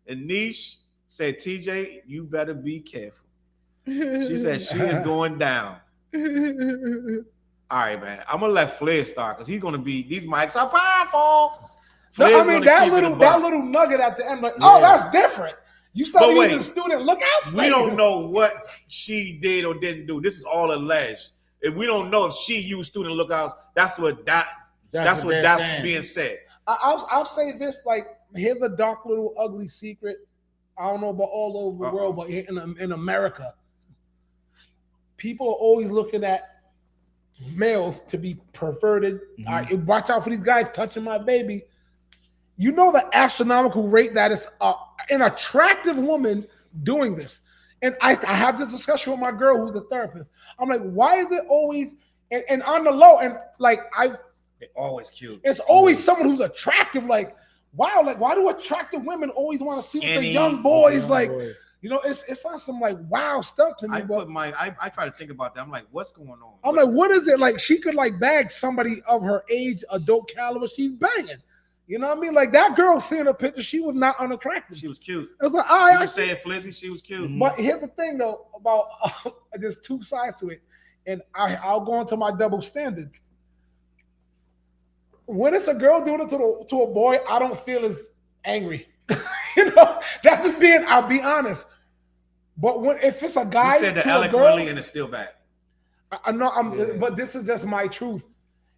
And Niche said, TJ, you better be careful. She said she is going down. All right, man. I'm gonna let Fliz start because he's gonna be. These mics are powerful. No, I mean that little nugget at the end, like, oh, that's different. You started using student lookouts. We don't know what she did or didn't do. This is all alleged. If we don't know if she used student lookouts, that's what that's being said. I'll say this: like, here's a dark little ugly secret. I don't know about all over the world, but in America, people are always looking at males to be perverted. Watch out for these guys touching my baby. You know the astronomical rate that is an attractive woman doing this. And I had this discussion with my girl who's a therapist. I'm like, why is it always and on the low and like they're always cute. It's always someone who's attractive. Like, wow, like why do attractive women always want to see what the young boys like? You know, it's not some like wow stuff to me. I try to think about that. I'm like, what's going on? I'm like, what is it? Like she could like bag somebody of her age, adult caliber. She's banging. You know what I mean? Like that girl seeing her picture, she was not unattractive. She was cute. It was like, I say it, Flizzy, she was cute. But here's the thing though about there's two sides to it, and I'll go into my double standard. When it's a girl doing it to a boy, I don't feel as angry. You know, that's just being. I'll be honest. But if it's a guy, you said that eloquently and it's still bad. I know. But this is just my truth.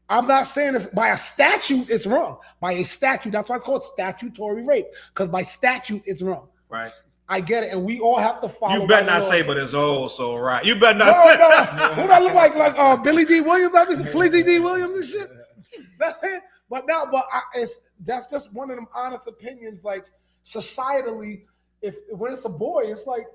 I'm not saying this by a statute, it's wrong. By a statute, that's why it's called statutory rape. Because by statute, it's wrong. Right. I get it, and we all have to follow. You better not say, but it's so right. You better not say. No. Who do I look like Billy D. Williams? Flizzy D. Williams and shit. That's just one of them honest opinions. Like societally, when it's a boy, it's like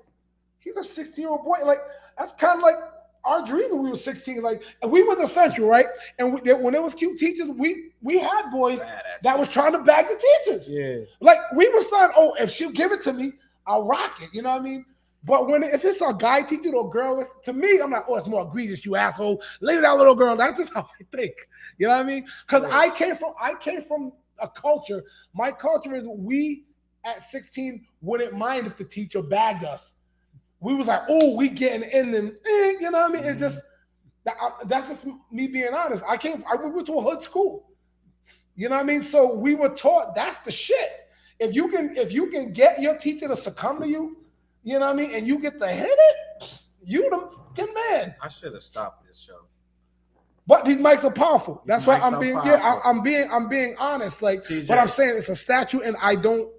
he's a 16-year-old boy. Like that's kind of like our dream when we were 16. Like, and we were the central, right? And when there was cute teachers, we had boys that was trying to bag the teachers. Yeah. Like we were saying, oh, if she'll give it to me, I'll rock it. You know what I mean? But if it's a guy teacher or a girl, to me, I'm like, oh, it's more egregious, you asshole. Leave that little girl. That's just how I think. You know what I mean? Because I came from a culture. My culture is we at 16 wouldn't mind if the teacher bagged us. We was like, oh, we getting in and you know what I mean? It's just that's just me being honest. I went to a hood school. You know what I mean? So we were taught that's the shit. If you can get your teacher to succumb to you, you know what I mean, and you get to hit it, you the fucking man. I should have stopped this show. But these mics are powerful. That's why I'm being honest. Like, TJ. But I'm saying it's a statute, and I don't.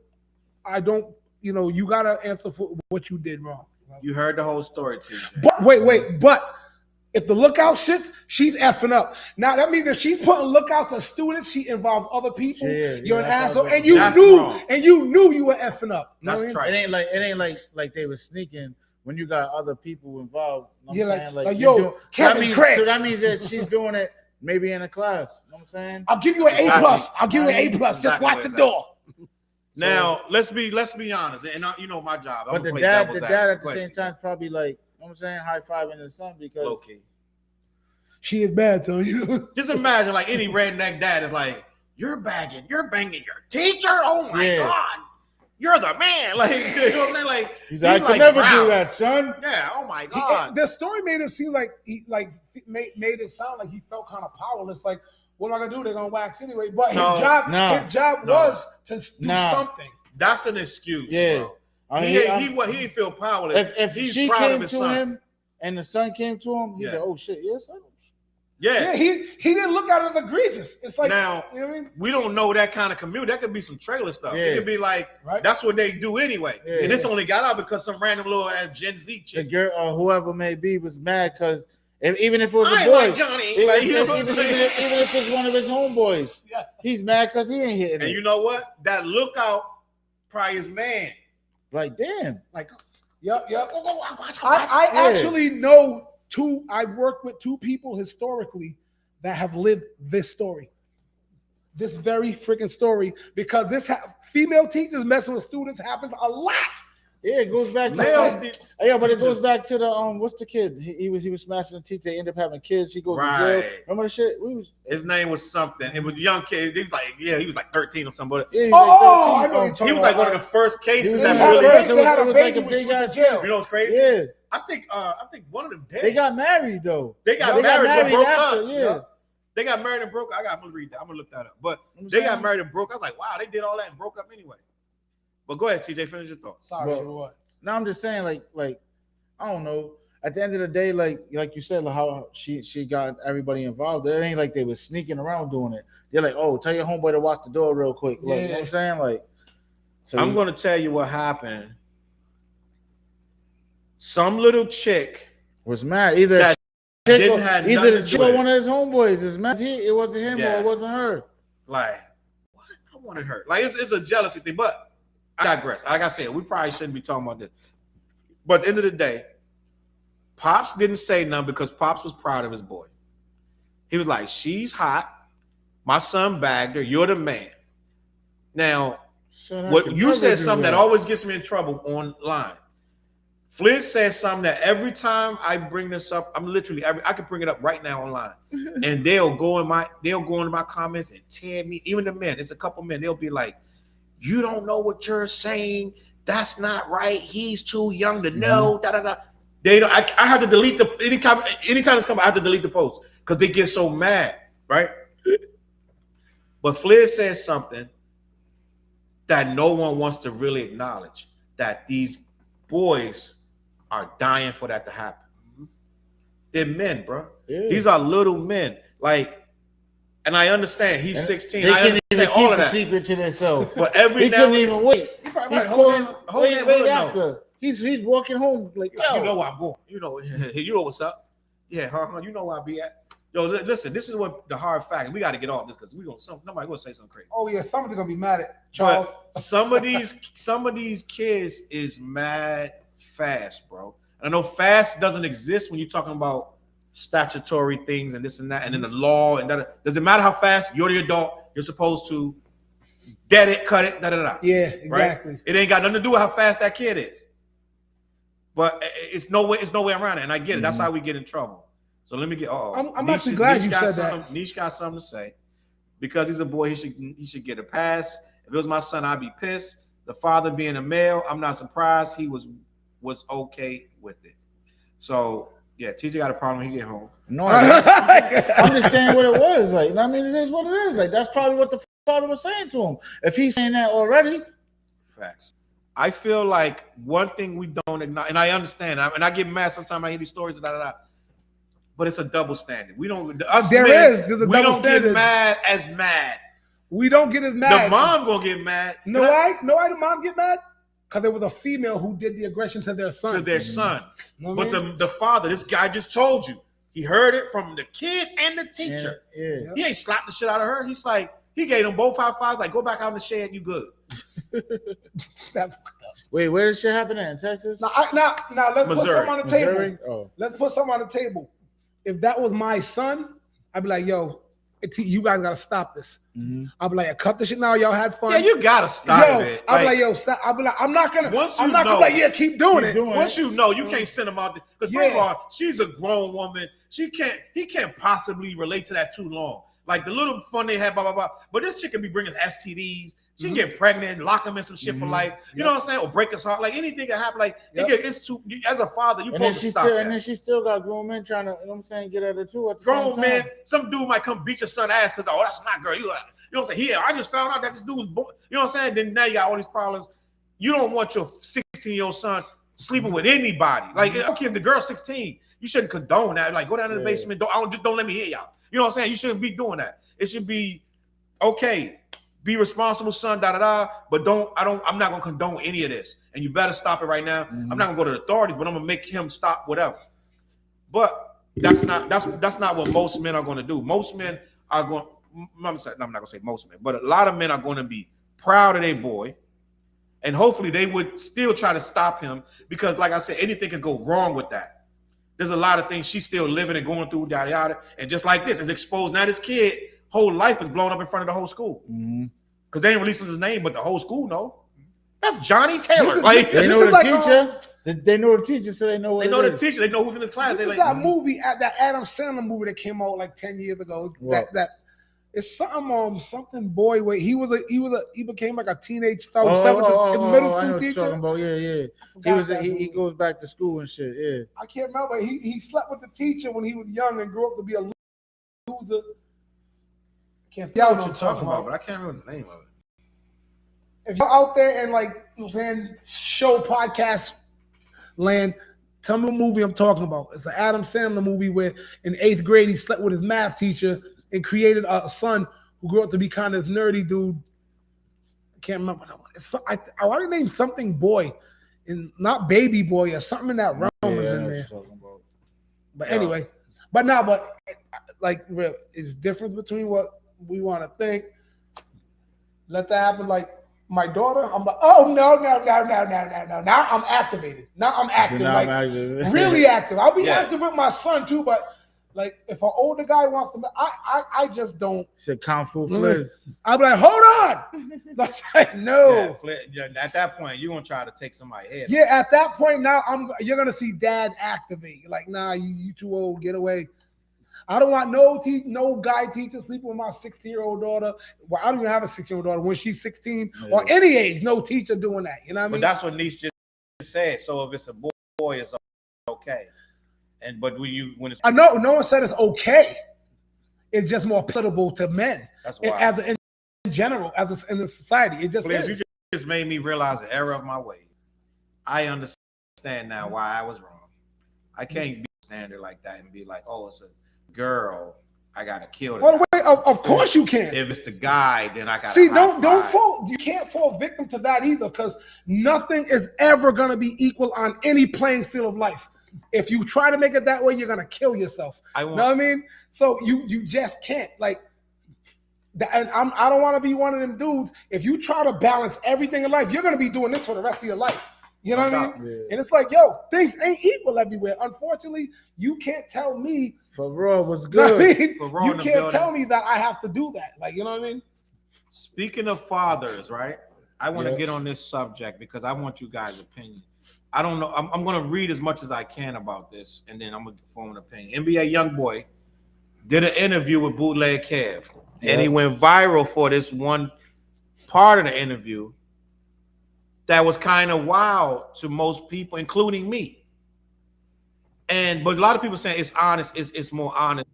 You know, you gotta answer for what you did wrong. You heard the whole story, TJ. But wait. But if the lookout shits, she's effing up. Now that means if she's putting lookouts on students, she involves other people. You're an asshole, and you knew you were effing up. That's right. It ain't like they were sneaking when you got other people involved. You know what I'm saying? Like yo, Kevin Craig. So that means that she's doing it maybe in a class. You know what I'm saying? I'll give you an A+. I'll give you an A+. Just watch the door. Now let's be honest, and you know my job. But the dad at the same time probably like, you know what I'm saying, high-fiving his son because she is bad, so you know. Just imagine like any redneck dad is like, you're banging your teacher. Oh my God, you're the man. Like, you know what I'm saying? Like he's like, I could never do that, son. Yeah. Oh my God. The story made it seem like made it sound like he felt kind of powerless. Like, what am I gonna do? They're gonna wax anyway. But his job was to do something. That's an excuse. Yeah. Bro. He didn't feel powerless. If he's she proud came of his to son. him and the son came to him, he said, "Oh shit, yes, son." Yeah. he didn't look at it as egregious. It's like, now, you know what I mean? we don't know that kind of community. That could be some trailer stuff. Yeah. It could be like, Right. that's what they do anyway. Yeah. And this only got out because some random little ass Gen Z The chick. girl or whoever may be was mad because even if it was I a ain't boy, like Johnny. Like, you know what I'm saying? even if it's one of his homeboys, Yeah. he's mad because he ain't hitting And it. you know what? That lookout probably is man. Like, damn. Like, Yep. I I Yeah. actually know I've worked with 2 people historically that have lived this story. This very freaking story, because female teachers messing with students happens a lot. Yeah, it goes back to males. yeah, but it teachers- goes back to the what's the kid? He was smashing the teacher. They end up having kids. She goes to jail. Right. Remember the shit? His name was something. It was a young kid. He was like, he was like 13 or something. But Yeah, he Oh, was I like know 13. you're talking he was like one of the first He cases was that in had the a really. baby- first. they had a It was baby like a when she big went ass to jail. kid. You know what's crazy? Yeah, I think one of them dead. they got married though. They got They married and broke after, up. yeah. They got married and broke. I'm gonna read that. I'm gonna look that up. But they got married and broke. I was like, wow, they did all that and broke up anyway. But go ahead, TJ, finish your thoughts. Sorry, But- what? No, I'm just saying, like I don't know. At the end of the day, like you said, like how she got everybody involved. It ain't like they was sneaking around doing it. They're like, oh, tell your homeboy to watch the door real quick. Like, you know what I'm saying? Like, so I'm gonna tell you what happened. Some little chick was mad. Either that chick didn't or, have either nothing the to chick do or with one it. of his homeboys is mad. It wasn't him Yeah. or it wasn't her. Like, what? I wanted her. Like, it's a jealousy thing. But I digress. Like I said, we probably shouldn't be talking about this. But at the end of the day, Pops didn't say nothing because Pops was proud of his boy. He was like, she's hot. My son bagged her. You're the man. Now, Son, I what could you never said do something that always gets me in trouble online. Flint says something that every time I bring this up, I can bring it up right now online. And they'll go into my comments and tear me, even the men. It's a couple men, they'll be like, you don't know what you're saying. That's not right. He's too young to know. Da da da. They don't. I have to delete the anytime it's come. I have to delete the post because they get so mad, right? But Flair says something that no one wants to really acknowledge, that these boys are dying for that to happen. They're men, bro. Yeah. These are little men. Like, and I understand he's 16. They I couldn't even understand all keep of the that. secret to themselves. But every He now couldn't and even wait. he probably He's like, hold calling that- hold that wait hood now. after. He's walking home like, yo. You know where I'm going. You know what's up. Yeah, you know where I be at. Yo, listen, this is what the hard fact. We got to get off this because nobody gonna say something crazy. Oh yeah, somebody's gonna be mad at Charles. But some of these kids is mad fast, bro. And I know fast doesn't exist when you're talking about statutory things and this and that, and then the law and that. Does it matter how fast? You're the adult. You're supposed to dead it, cut it, da da da. Yeah, exactly. Right? It ain't got nothing to do with how fast that kid is. But it's no way around it, and I get it. That's how we get in trouble. So let me get. I'm actually glad you said that. Niche got something to say because he's a boy. He should get a pass. If it was my son, I'd be pissed. The father being a male, I'm not surprised. He was okay with it. So yeah, TJ got a problem when he get home. No, I'm just saying what it was. Like, I mean, it is what it is. Like, that's probably what the father was saying to him. If he's saying that already, Facts. I feel like one thing we don't acknowledge, and I understand, and I get mad sometimes I hear these stories, but it's a double standard. We don't. There's a we don't standard. get mad as mad. We don't get as mad. The mom gonna get mad. No, why the moms get mad? Because there was a female who did the aggression to their son. To their son. Know what I But mean? the father, this guy just told you, he heard it from the kid and the teacher. yeah. He ain't slapped the shit out of her. He's like, he gave them both high fives, like, go back out in the shed, you good. That's Wait, where did shit happen at? In Texas? now let's put Missouri. something on the table. Missouri? Oh. Let's put something on the table. If that was my son, I'd be like, yo, you guys gotta stop this. Mm-hmm. I'd be like, cut the shit now. Y'all had fun. Yeah, you gotta stop it. I'd be like, yo, stop. I'd be like, I'm not gonna. Once I'm you not gonna know- be like, yeah, keep doing it. Once you know, you can't send him out there. Because first of Yeah. all, she's a grown woman. He can't possibly relate to that too long. Like the little fun they had, blah, blah, blah. But this chick can be bringing STDs. She can get pregnant, lock him in some shit for life. You know what I'm saying? Or break his heart. Like anything can happen. Like it's too, as a father, you're And then supposed she to stop still, that. and then she still got grown men trying to, you know what I'm saying, get at her too. At the Grown same man, time. some dude might come beat your son ass because, oh, that's my girl. You know what I'm saying? Yeah, I just found out that this dude was born. You know what I'm saying? Then now you got all these problems. You don't want your 16-year-old son sleeping with anybody. Like, I don't care if the girl's 16. You shouldn't condone that. Like, go down to the basement. Don't let me hear y'all. You know what I'm saying? You shouldn't be doing that. It should be okay. Be responsible, son. But I'm not gonna condone any of this. And you better stop it right now. I'm not gonna go to the authorities, but I'm gonna make him stop whatever. But that's not what most men are gonna do. Most men are going. I'm not gonna say most men, but a lot of men are going to be proud of their boy, and hopefully they would still try to stop him because, like I said, anything could go wrong with that. There's a lot of things she's still living and going through, yada yada, and just like this, is exposed. Now this kid whole life is blown up in front of the whole school because they ain't releasing his name, but the whole school know. That's Johnny Taylor. Like they know the teacher. They know the teacher, so they know what they know the teacher. They know who's in his class. This is that movie, that Adam Sandler movie that came out like 10 years ago. That it's something boy. Wait, he became like a teenage star. Middle school teacher. Talking about he goes back to school and shit. Yeah, I can't remember. He slept with the teacher when he was young and grew up to be a loser. Can't tell what you're talking about, but I can't remember the name of it. If you're out there and like, you know what I'm saying, show podcast land, tell me what movie I'm talking about. It's an Adam Sandler movie where in 8th grade he slept with his math teacher and created a son who grew up to be kind of this nerdy dude. I can't remember. I want to name something boy, and not baby boy or something in that realm is in there. But anyway, but like it's difference between what we want to think. Let that happen. Like my daughter, I'm like, oh no. Now I'm activated. Now I'm active, really active. I'll be active with my son too, but like if an older guy wants to, I just don't. Said Kung Fu Fliz. I'll be like, hold on. That's like no. At that point, you're gonna try to take somebody's head. Yeah, at that point now, you're gonna see dad activate. You're like, nah, you too old. Get away. I don't want no guy teacher sleeping with my 16-year-old daughter. Well, I don't even have a 16-year-old daughter. When she's 16 or any age, no teacher doing that. You know what I mean? But that's what Niche just said. So if it's a boy, it's okay. But when it's no one said it's okay. It's just more applicable to men. That's why. In general, in the society, it just is. You just made me realize the error of my ways. I understand now why I was wrong. I can't be a standard like that and be like, oh, it's a girl, I gotta kill them. Well, wait, of course you can. If it's the guy, then I gotta see. Don't fall. You can't fall victim to that either, because nothing is ever gonna be equal on any playing field of life. If you try to make it that way, you're gonna kill yourself. You know what I mean? So you just can't like. And I don't want to be one of them dudes. If you try to balance everything in life, you're gonna be doing this for the rest of your life. You know what I mean? Yeah. And it's like, yo, things ain't equal everywhere. Unfortunately, you can't tell me. For Raw was good. I mean, you can't tell me that I have to do that. Like, you know what I mean? Speaking of fathers, right? I want to get on this subject because I want you guys' opinion. I don't know. I'm going to read as much as I can about this, and then I'm going to form an opinion. NBA Youngboy did an interview with Bootleg Kev, and he went viral for this one part of the interview that was kind of wild to most people, including me. But a lot of people saying it's honest. It's more honest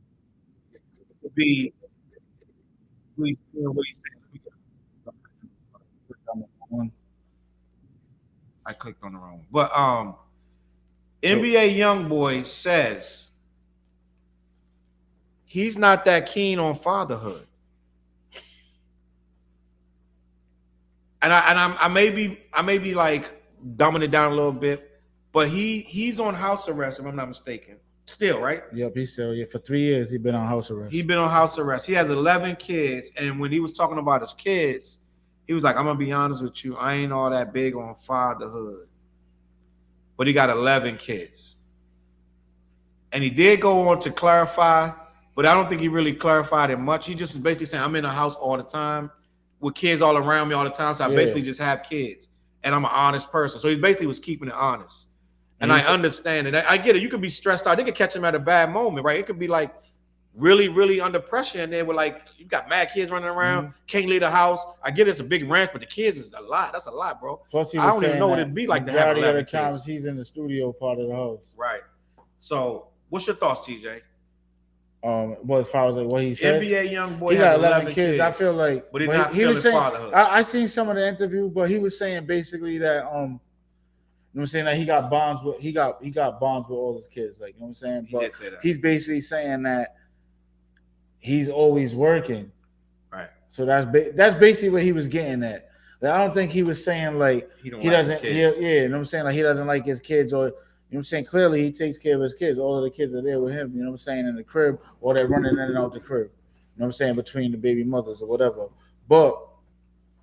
to be. What he's saying. I clicked on the wrong. But NBA Youngboy says he's not that keen on fatherhood. And I may be like dumbing it down a little bit, but he's on house arrest if I'm not mistaken. Still, right? Yep, he's still for 3 years. He's been on house arrest. He's been on house arrest. He has 11 kids, and when he was talking about his kids, he was like, "I'm gonna be honest with you, I ain't all that big on fatherhood." But he got 11 kids, and he did go on to clarify, but I don't think he really clarified it much. He just was basically saying, "I'm in the house all the time, with kids all around me all the time, so I basically just have kids, and I'm an honest person." So he basically was keeping it honest, and I understand it. I get it. You could be stressed out. They could catch him at a bad moment, right? It could be like really, really under pressure, and they were like, "You got mad kids running around, can't leave the house." I get it's a big ranch, but the kids is a lot. That's a lot, bro. Plus, I don't even know what it'd be like to have 11 times kids. He's in the studio part of the house, right? So, what's your thoughts, TJ? Well, as far as like what he said, NBA Youngboy he has got 11 kids. I feel like, but he was saying, fatherhood. I seen some of the interview, but he was saying basically that know what I'm saying? Like he got bonds with all his kids. Like, you know what I'm saying? He did say that. He's basically saying that he's always working. Right. So that's basically what he was getting at. Like, I don't think he was saying like he doesn't. You know what I'm saying? Like he doesn't like his kids, or you know what I'm saying? Clearly he takes care of his kids. All of the kids are there with him. You know what I'm saying? In the crib, or they're running in and out the crib. You know what I'm saying? Between the baby mothers or whatever. But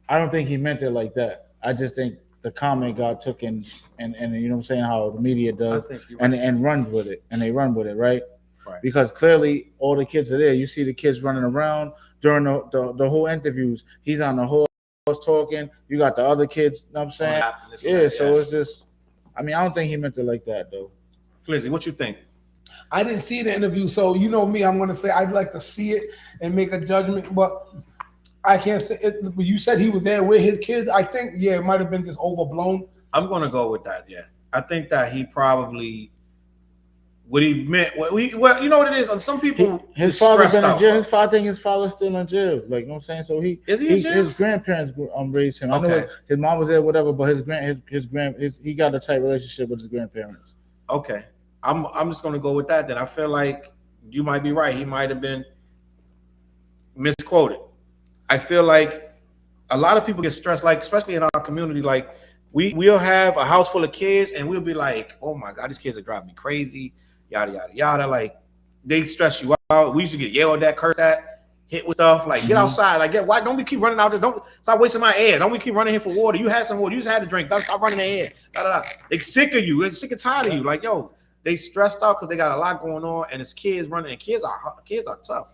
I don't think he meant it like that. I just think the comment got took and you know what I'm saying, how the media does, and runs with it, and they run with it, right? Because clearly all the kids are there. You see the kids running around during the whole interviews. He's on the horse talking. You got the other kids, you know what I'm saying? Yeah, so it's just, I mean, I don't think he meant it like that, though. Flizzy, what you think? I didn't see the interview, so you know me, I'm going to say I'd like to see it and make a judgment, but I can't say it. You said he was there with his kids. I think, yeah, it might have been just overblown. I'm going to go with that, yeah. I think that he probably, what he meant, well, you know what it is? Some people, his father's been in jail. I think his father's still in jail. Like, you know what I'm saying? So he in jail? His grandparents raised him. I know his mom was there, whatever, but he got a tight relationship with his grandparents. Okay. I'm just going to go with that then. I feel like you might be right. He might have been misquoted. I feel like a lot of people get stressed, like especially in our community. Like we'll have a house full of kids, and we'll be like, "Oh my God, these kids are driving me crazy." Yada yada yada. Like they stress you out. We used to get yelled at, cursed at, hit with stuff. Like get outside. Like why don't we keep running out there? Don't stop wasting my air. Don't we keep running here for water? You had some water. You just had to drink. Stop running the air. Da, da, da. They sick of you. They're sick and tired of you. Like yo, they stressed out because they got a lot going on, and it's kids running. And kids are tough.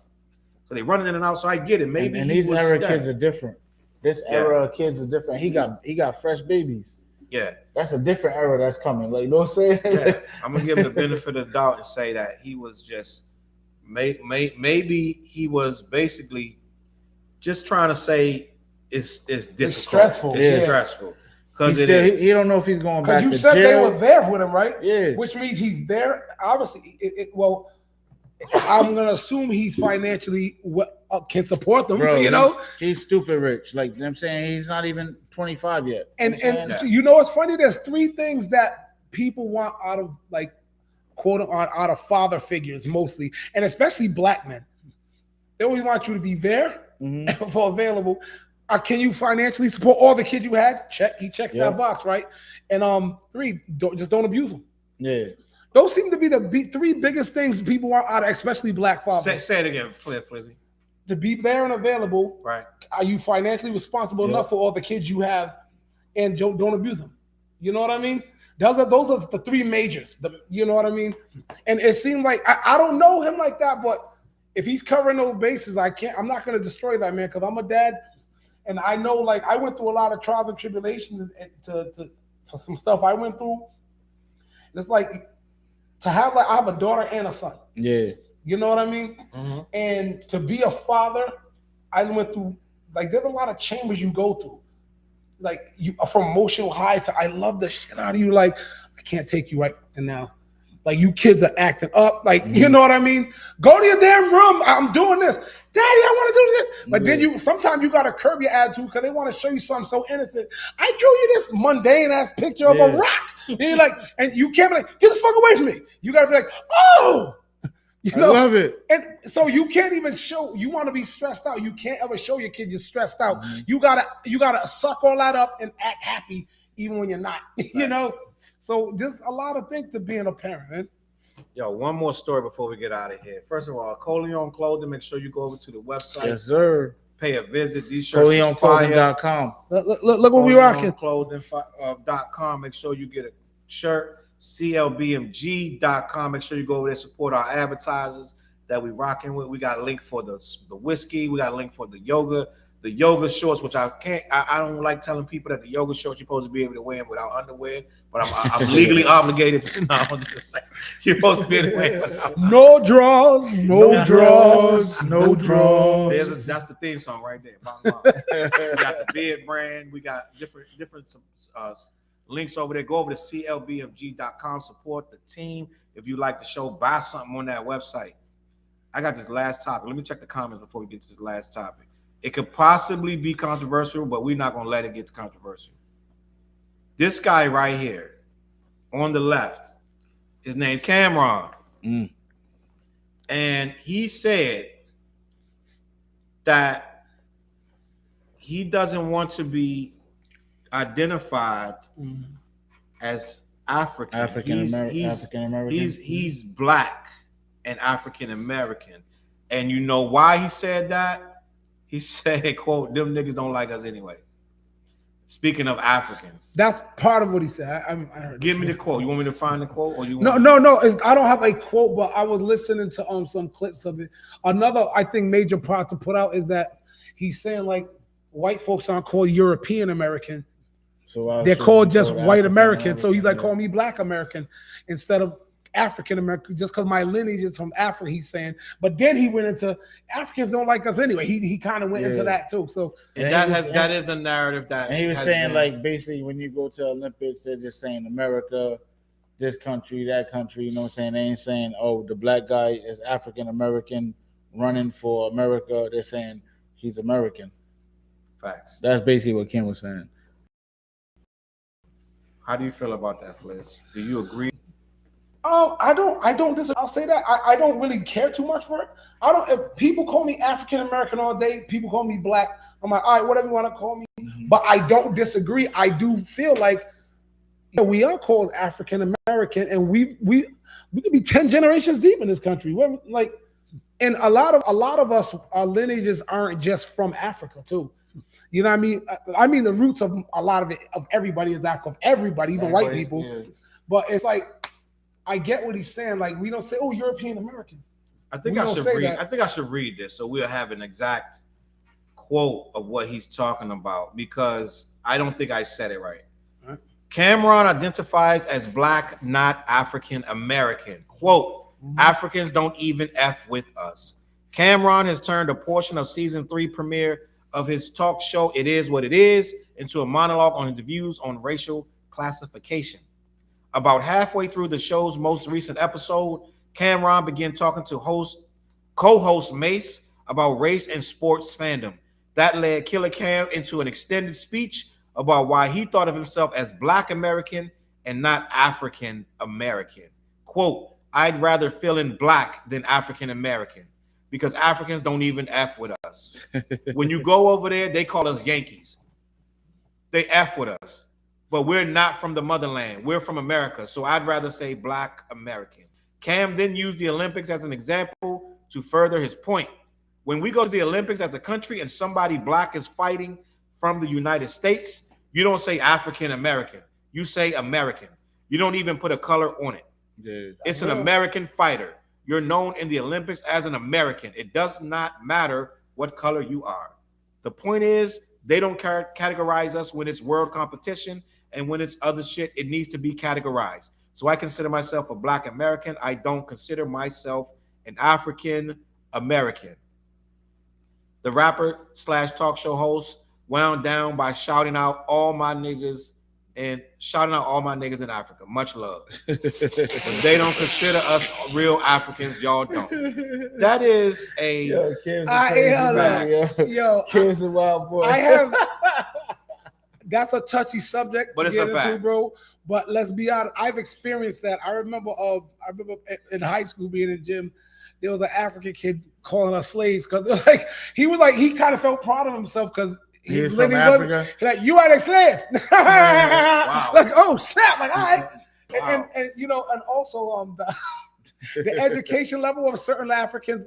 So they running in and out. So I get it. Maybe and these era kids are different. This era of kids are different. He got fresh babies. Yeah, that's a different era that's coming. Like you know what I'm saying? Yeah, I'm gonna give him the benefit of the doubt and say that he was just maybe he was basically just trying to say it's difficult. It's stressful. It's stressful. Because he don't know if he's going back to jail. You said they were there with him, right? Yeah. Which means he's there. Obviously, well, I'm gonna assume he's financially can support them. Bro, you know, he's stupid rich. Like you know what I'm saying, he's not even 25 yet. And so, you know what's funny? There's three things that people want out of like quote out of father figures mostly, and especially black men. They always want you to be there for available. Can you financially support all the kids you had? Check. He checks that box, right? And three, don't abuse them. Yeah. Those seem to be the three biggest things people want out of, especially black fathers. Say it again, Flizzy. To be there and available. Right. Are you financially responsible enough for all the kids you have, and don't abuse them? You know what I mean? Those are the three majors. You know what I mean? And it seemed like I don't know him like that, but if he's covering those bases, I'm not going to destroy that man because I'm a dad, and I know like I went through a lot of trials and tribulations for some stuff I went through. And it's like to have I have a daughter and a son. Yeah. You know what I mean? Mm-hmm. And to be a father, I went through like there's a lot of chambers you go through. Like you from emotional highs to I love the shit out of you. Like I can't take you right now. Like you kids are acting up. Like you know what I mean? Go to your damn room. I'm doing this, Daddy. I want to do this. But then sometimes you gotta curb your attitude because they want to show you something so innocent. I drew you this mundane ass picture of a rock. And you're like, and you can't be like, get the fuck away from me. You gotta be like, oh. You know, I love it. And so you can't even show, you want to be stressed out. You can't ever show your kid you're stressed out. You gotta suck all that up and act happy even when you're not, you know? So there's a lot of things to being a parent, man. Yo, one more story before we get out of here. First of all, Coleon Clothing, make sure you go over to the website. Yes, sir. Pay a visit. These shirts CLBMG.com. Look what we rocking. Clothing.com. Make sure you get a shirt. CLBMG.com. Make sure you go over there, support our advertisers that we rocking with. We got a link for the whiskey. We got a link for the yoga shorts, which I don't like telling people that the yoga shorts you're supposed to be able to wear them without underwear, but I'm legally obligated to. No, I'm just saying you're supposed to be able to wear them without no draws, no draws, no draws. That's the theme song right there. We got the beard brand. We got different links over there. Go over to CLBMG.com. Support the team. If you like the show, buy something on that website. I got this last topic. Let me check the comments before we get to this last topic. It could possibly be controversial, but we're not going to let it get controversial. This guy right here on the left is named Cameron. And he said that he doesn't want to be identified as African. African American. He's black and African American. And you know why he said that? He said, quote, them niggas don't like us anyway. Speaking of Africans. That's part of what he said. I heard. Give me the quote. You want me to find the quote? Or you No. I don't have a quote, but I was listening to some clips of it. Another, I think, major part to put out is that he's saying like white folks aren't called European American. So they're called just white American. So he's like, call me black American instead of African American, just because my lineage is from Africa, he's saying. But then he went into Africans don't like us anyway. He kind of went into that too. So and that is a narrative that. And he was saying like basically when you go to Olympics, they're just saying America, this country, that country. You know what I'm saying? They ain't saying the black guy is African American running for America. They're saying he's American. Facts. That's basically what Kim was saying. How do you feel about that, Fliz? Do you agree? I don't disagree. I'll say that I don't really care too much for it. If people call me African American all day, people call me black, I'm like, all right, whatever you want to call me. But I don't disagree. I do feel like we are called African American, and we could be 10 generations deep in this country. We're like, and a lot of us, our lineages aren't just from Africa too. You know what I mean? I mean the roots of a lot of it, of everybody is Africa, of everybody, even white people. Yeah. But it's like, I get what he's saying. Like, we don't say, European Americans. I think I should read this so we'll have an exact quote of what he's talking about, because I don't think I said it right. Cameron identifies as black, not African American. Quote, Africans don't even F with us. Cameron has turned a portion of season 3 premiere of his talk show, It Is What It Is, into a monologue on his views on racial classification. About halfway through the show's most recent episode, Cameron began talking to co-host Mace about race and sports fandom. That led Killer Cam into an extended speech about why he thought of himself as Black American and not African American. Quote, I'd rather fill in black than African American because Africans don't even F with us. When you go over there, they call us Yankees. They F with us. But we're not from the motherland. We're from America. So I'd rather say Black American. Cam then used the Olympics as an example to further his point. When we go to the Olympics as a country and somebody black is fighting from the United States, you don't say African American. You say American. You don't even put a color on it. Yeah, it's an American fighter. You're known in the Olympics as an American. It does not matter what color you are. The point is, they don't categorize us when it's world competition. And when it's other shit, it needs to be categorized. So I consider myself a Black American. I don't consider myself an African American. The rapper / talk show host wound down by shouting out all my niggas in Africa. Much love. If they don't consider us real Africans, y'all don't. That is a Kim's a wild boy. That's a touchy subject, but it's a fact, bro. But let's be honest, I've experienced that. I remember in high school being in the gym, there was an African kid calling us slaves because he kind of felt proud of himself because he was from Africa. Like, you are a slave. Wow. Like, oh snap! Like, all right. Wow. And you know, and also the education level of certain Africans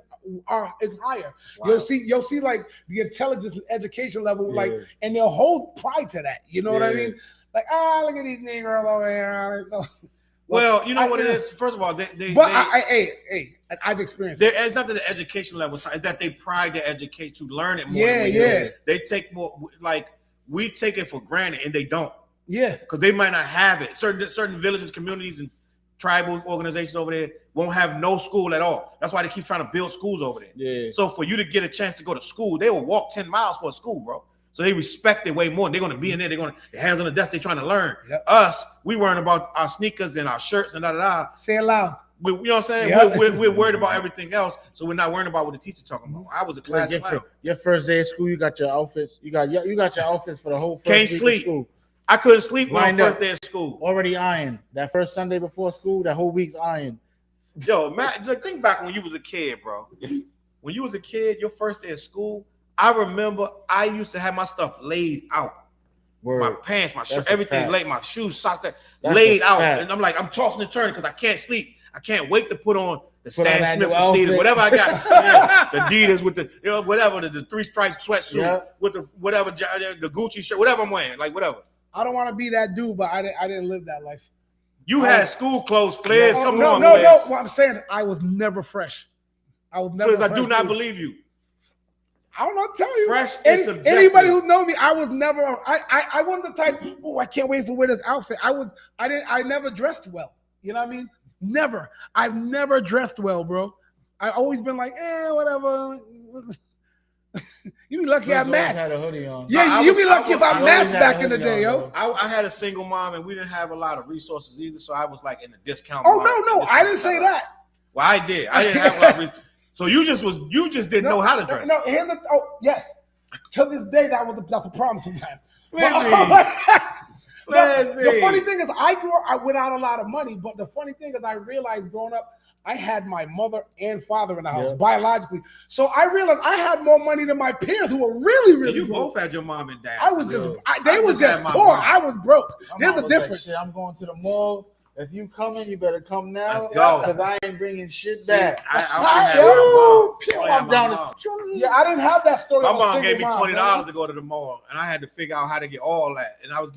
is higher. Wow. You'll see like the intelligence and education level, like, and they'll hold pride to that. You know what I mean? Like, look at these Negroes over here. Well, you know what it is. First of all, I've experienced. It's not that the education level is that they pride their educate to learn it more. They take more. Like, we take it for granted, and they don't. Yeah, because they might not have it. Certain villages, communities, and tribal organizations over there won't have no school at all. That's why they keep trying to build schools over there. Yeah. So for you to get a chance to go to school, they will walk 10 miles for a school, bro. So they respect it way more. They're going to be in there. They're going to hands on the desk. They're trying to learn. Yep. Us, we worrying about our sneakers and our shirts and Say it loud. You know what I'm saying? Yep. We're worried about everything else, so we're not worrying about what the teacher's talking about. I was a class clown. Your first day of school, you got your outfits. You got your outfits for the whole first Can't week sleep. of school. I couldn't sleep on Lined the first up. day of school. Already ironed. That first Sunday before school, that whole week's ironed. Yo, man, think back when you was a kid, bro. When you was a kid, your first day of school, I remember I used to have my stuff laid out. Word. My pants, my shirt, That's a everything fact. laid, my shoes, socks, That's laid a out. fact. And I'm like, I'm tossing and turning because I can't sleep. I can't wait to put on the Put on Stan that Smith new and Steelers, outfit. whatever I got. The Adidas with the, whatever, the three stripes sweatsuit Yeah. with the whatever, the Gucci shirt, whatever I'm wearing, like whatever. I don't want to be that dude, but I didn't live that life. You had school clothes, Flares. Oh, Come no, on, no. Flares. What I'm saying is I was never fresh. I was never Flares, fresh. I do not dude. believe you. I don't know. Tell you, Fresh is subjective. anybody who know me, I was never. I wasn't the type. Oh, I can't wait for wear this outfit. I never dressed well. You know what I mean? Never. I've never dressed well, bro. I always been like, whatever. You be lucky I Always matched. had a hoodie on. Yeah, you be lucky if I always matched had back a in the hoodie day, on, yo. bro. I had a single mom and we didn't have a lot of resources either, so I was like in the discount. Oh market. no, I didn't say that. Well, I did. I didn't have a lot of resources. So you just didn't know how to dress. No, here's the. Oh yes, to this day that's a problem sometimes. Flizzy. The funny thing is, I grew up without a lot of money, but the funny thing is, I realized growing up, I had my mother and father in the house biologically. So I realized I had more money than my peers who were really, really You broke. both had your mom and dad. I was just, they I was just had just my poor. mom. I was broke. My There's mom a was like, difference. shit, I'm going to the mall. If you coming, you better come now. Let's go. Because I ain't bringing shit See, back. I had my mom. I had I'm my down mom. Yeah, I didn't have that story. My of a mom single gave me mom, $20 man. to go to the mall, and I had to figure out how to get all that. And I was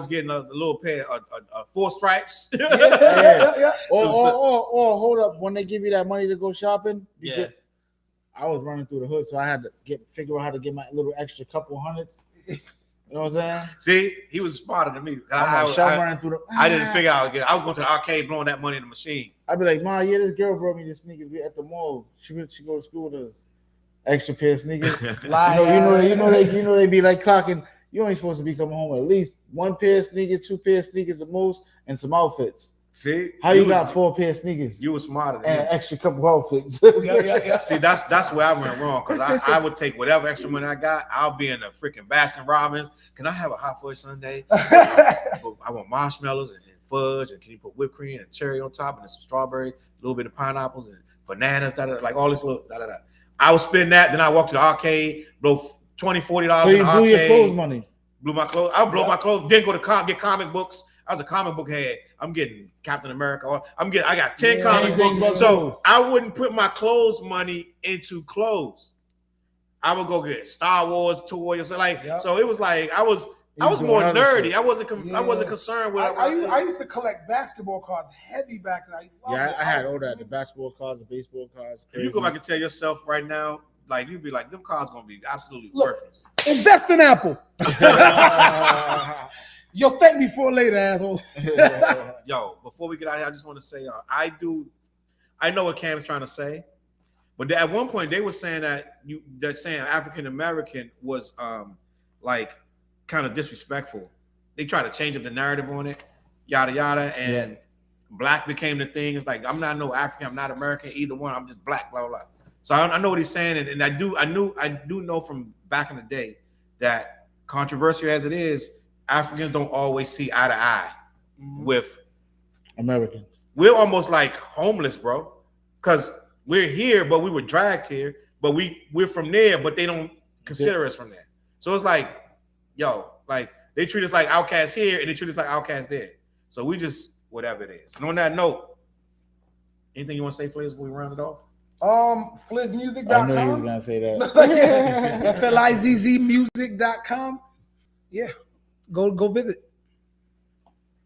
getting a little pair of four stripes. Yeah. Or hold up. When they give you that money to go shopping, Yeah. I was running through the hood, so I had to figure out how to get my little extra couple hundreds. You know what I'm saying? See, he was smarter than me. I'm running through the. I didn't figure out again. I was going to the arcade, blowing that money in the machine. I'd be like, Ma, yeah, this girl brought me the sneakers. We at the mall. She go to school with us. Extra pair of sneakers. You know they be like clocking. You ain't supposed to be coming home with at least one pair of sneakers, two pair of sneakers at most, and some outfits. See, How you got four pair of sneakers You were smarter than and me. an extra couple outfits? Yeah. See, that's where I went wrong because I would take whatever extra money I got. I'll be in the freaking Baskin Robbins. Can I have a hot fudge sundae? I want marshmallows and fudge, and can you put whipped cream and cherry on top and some strawberry, a little bit of pineapples and bananas, like all this little. I would spend that. Then I walk to the arcade, blow $20, $40 So in you the blew your arcade. clothes money. Blew my clothes. I'll blow my clothes. Then go to get comic books. I was a comic book head. I'm getting Captain America. I got 10 comic anything books. but So clothes. I wouldn't put my clothes money into clothes. I would go get Star Wars toys. So it was like I was more doing other nerdy. shit. I wasn't concerned with. I used to collect basketball cards heavy back then. I had all that. The basketball cards, the baseball cards. If you go back and tell yourself right now, like you'd be like, them cards gonna be absolutely Look. worthless. Invest in Apple. You'll thank me for it later, asshole. Yo, before we get out of here, I just want to say, I know what Cam's trying to say, but at one point they were saying they're saying African American was like kind of disrespectful. They tried to change up the narrative on it, yada yada, and black became the thing. It's like I'm not no African, I'm not American, either one. I'm just black, blah blah blah. So I know what he's saying, and I do know from back in the day that controversial as it is, Africans don't always see eye to eye with American. We're almost like homeless, bro, because we're here, but we were dragged here, but we're from there, but they don't consider us from there. So it's like, yo, like they treat us like outcasts here, and they treat us like outcasts there. So we just whatever it is. And on that note, anything you want to say, please, before we round it off? Flizzmusic.com. I knew he was gonna say that. FLIZZmusic.com. Yeah. Go visit.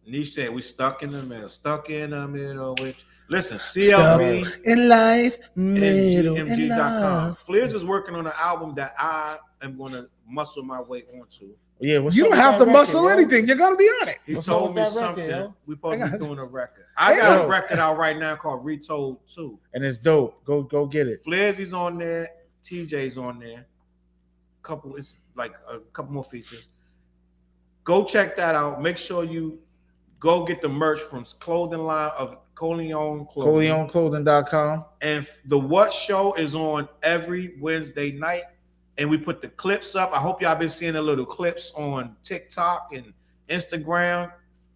Niche said we stuck in the middle, which listen, Stuck in life, middle in CLBMG.com. love. Fliz is working on an album that I am gonna muscle my way onto. Yeah, You don't have to muscle anything. You're gonna be on it. He What's up told with me that record, something. yo? We supposed to be doing a record. I got a record out right now called Retold 2. And it's dope. Go get it. Flizzy's on there, TJ's on there. It's like a couple more features. Go check that out. Make sure you go get the merch from clothing line of Coleon Clothing. ColeonClothing.com. And the What Show is on every Wednesday night and we put the clips up. I hope y'all been seeing the little clips on TikTok and Instagram.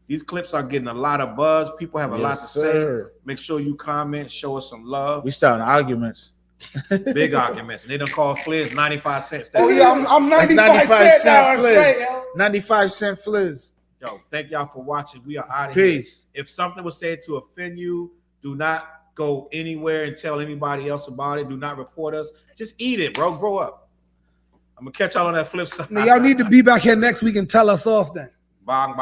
These clips are getting a lot of buzz. People have a lot to say. Make sure you comment, show us some love. We starting arguments. Big arguments. And they done call Fliz 95 cents. Oh yeah, I'm 95 cents now. Straight, yo. 95 cent Fliz. Yo, thank y'all for watching. We are out of here. Peace. If something was said to offend you, do not go anywhere and tell anybody else about it. Do not report us. Just eat it, bro. Grow up. I'm gonna catch y'all on that flip side. Now, y'all need to be back here next week and tell us off then. Bang, bang.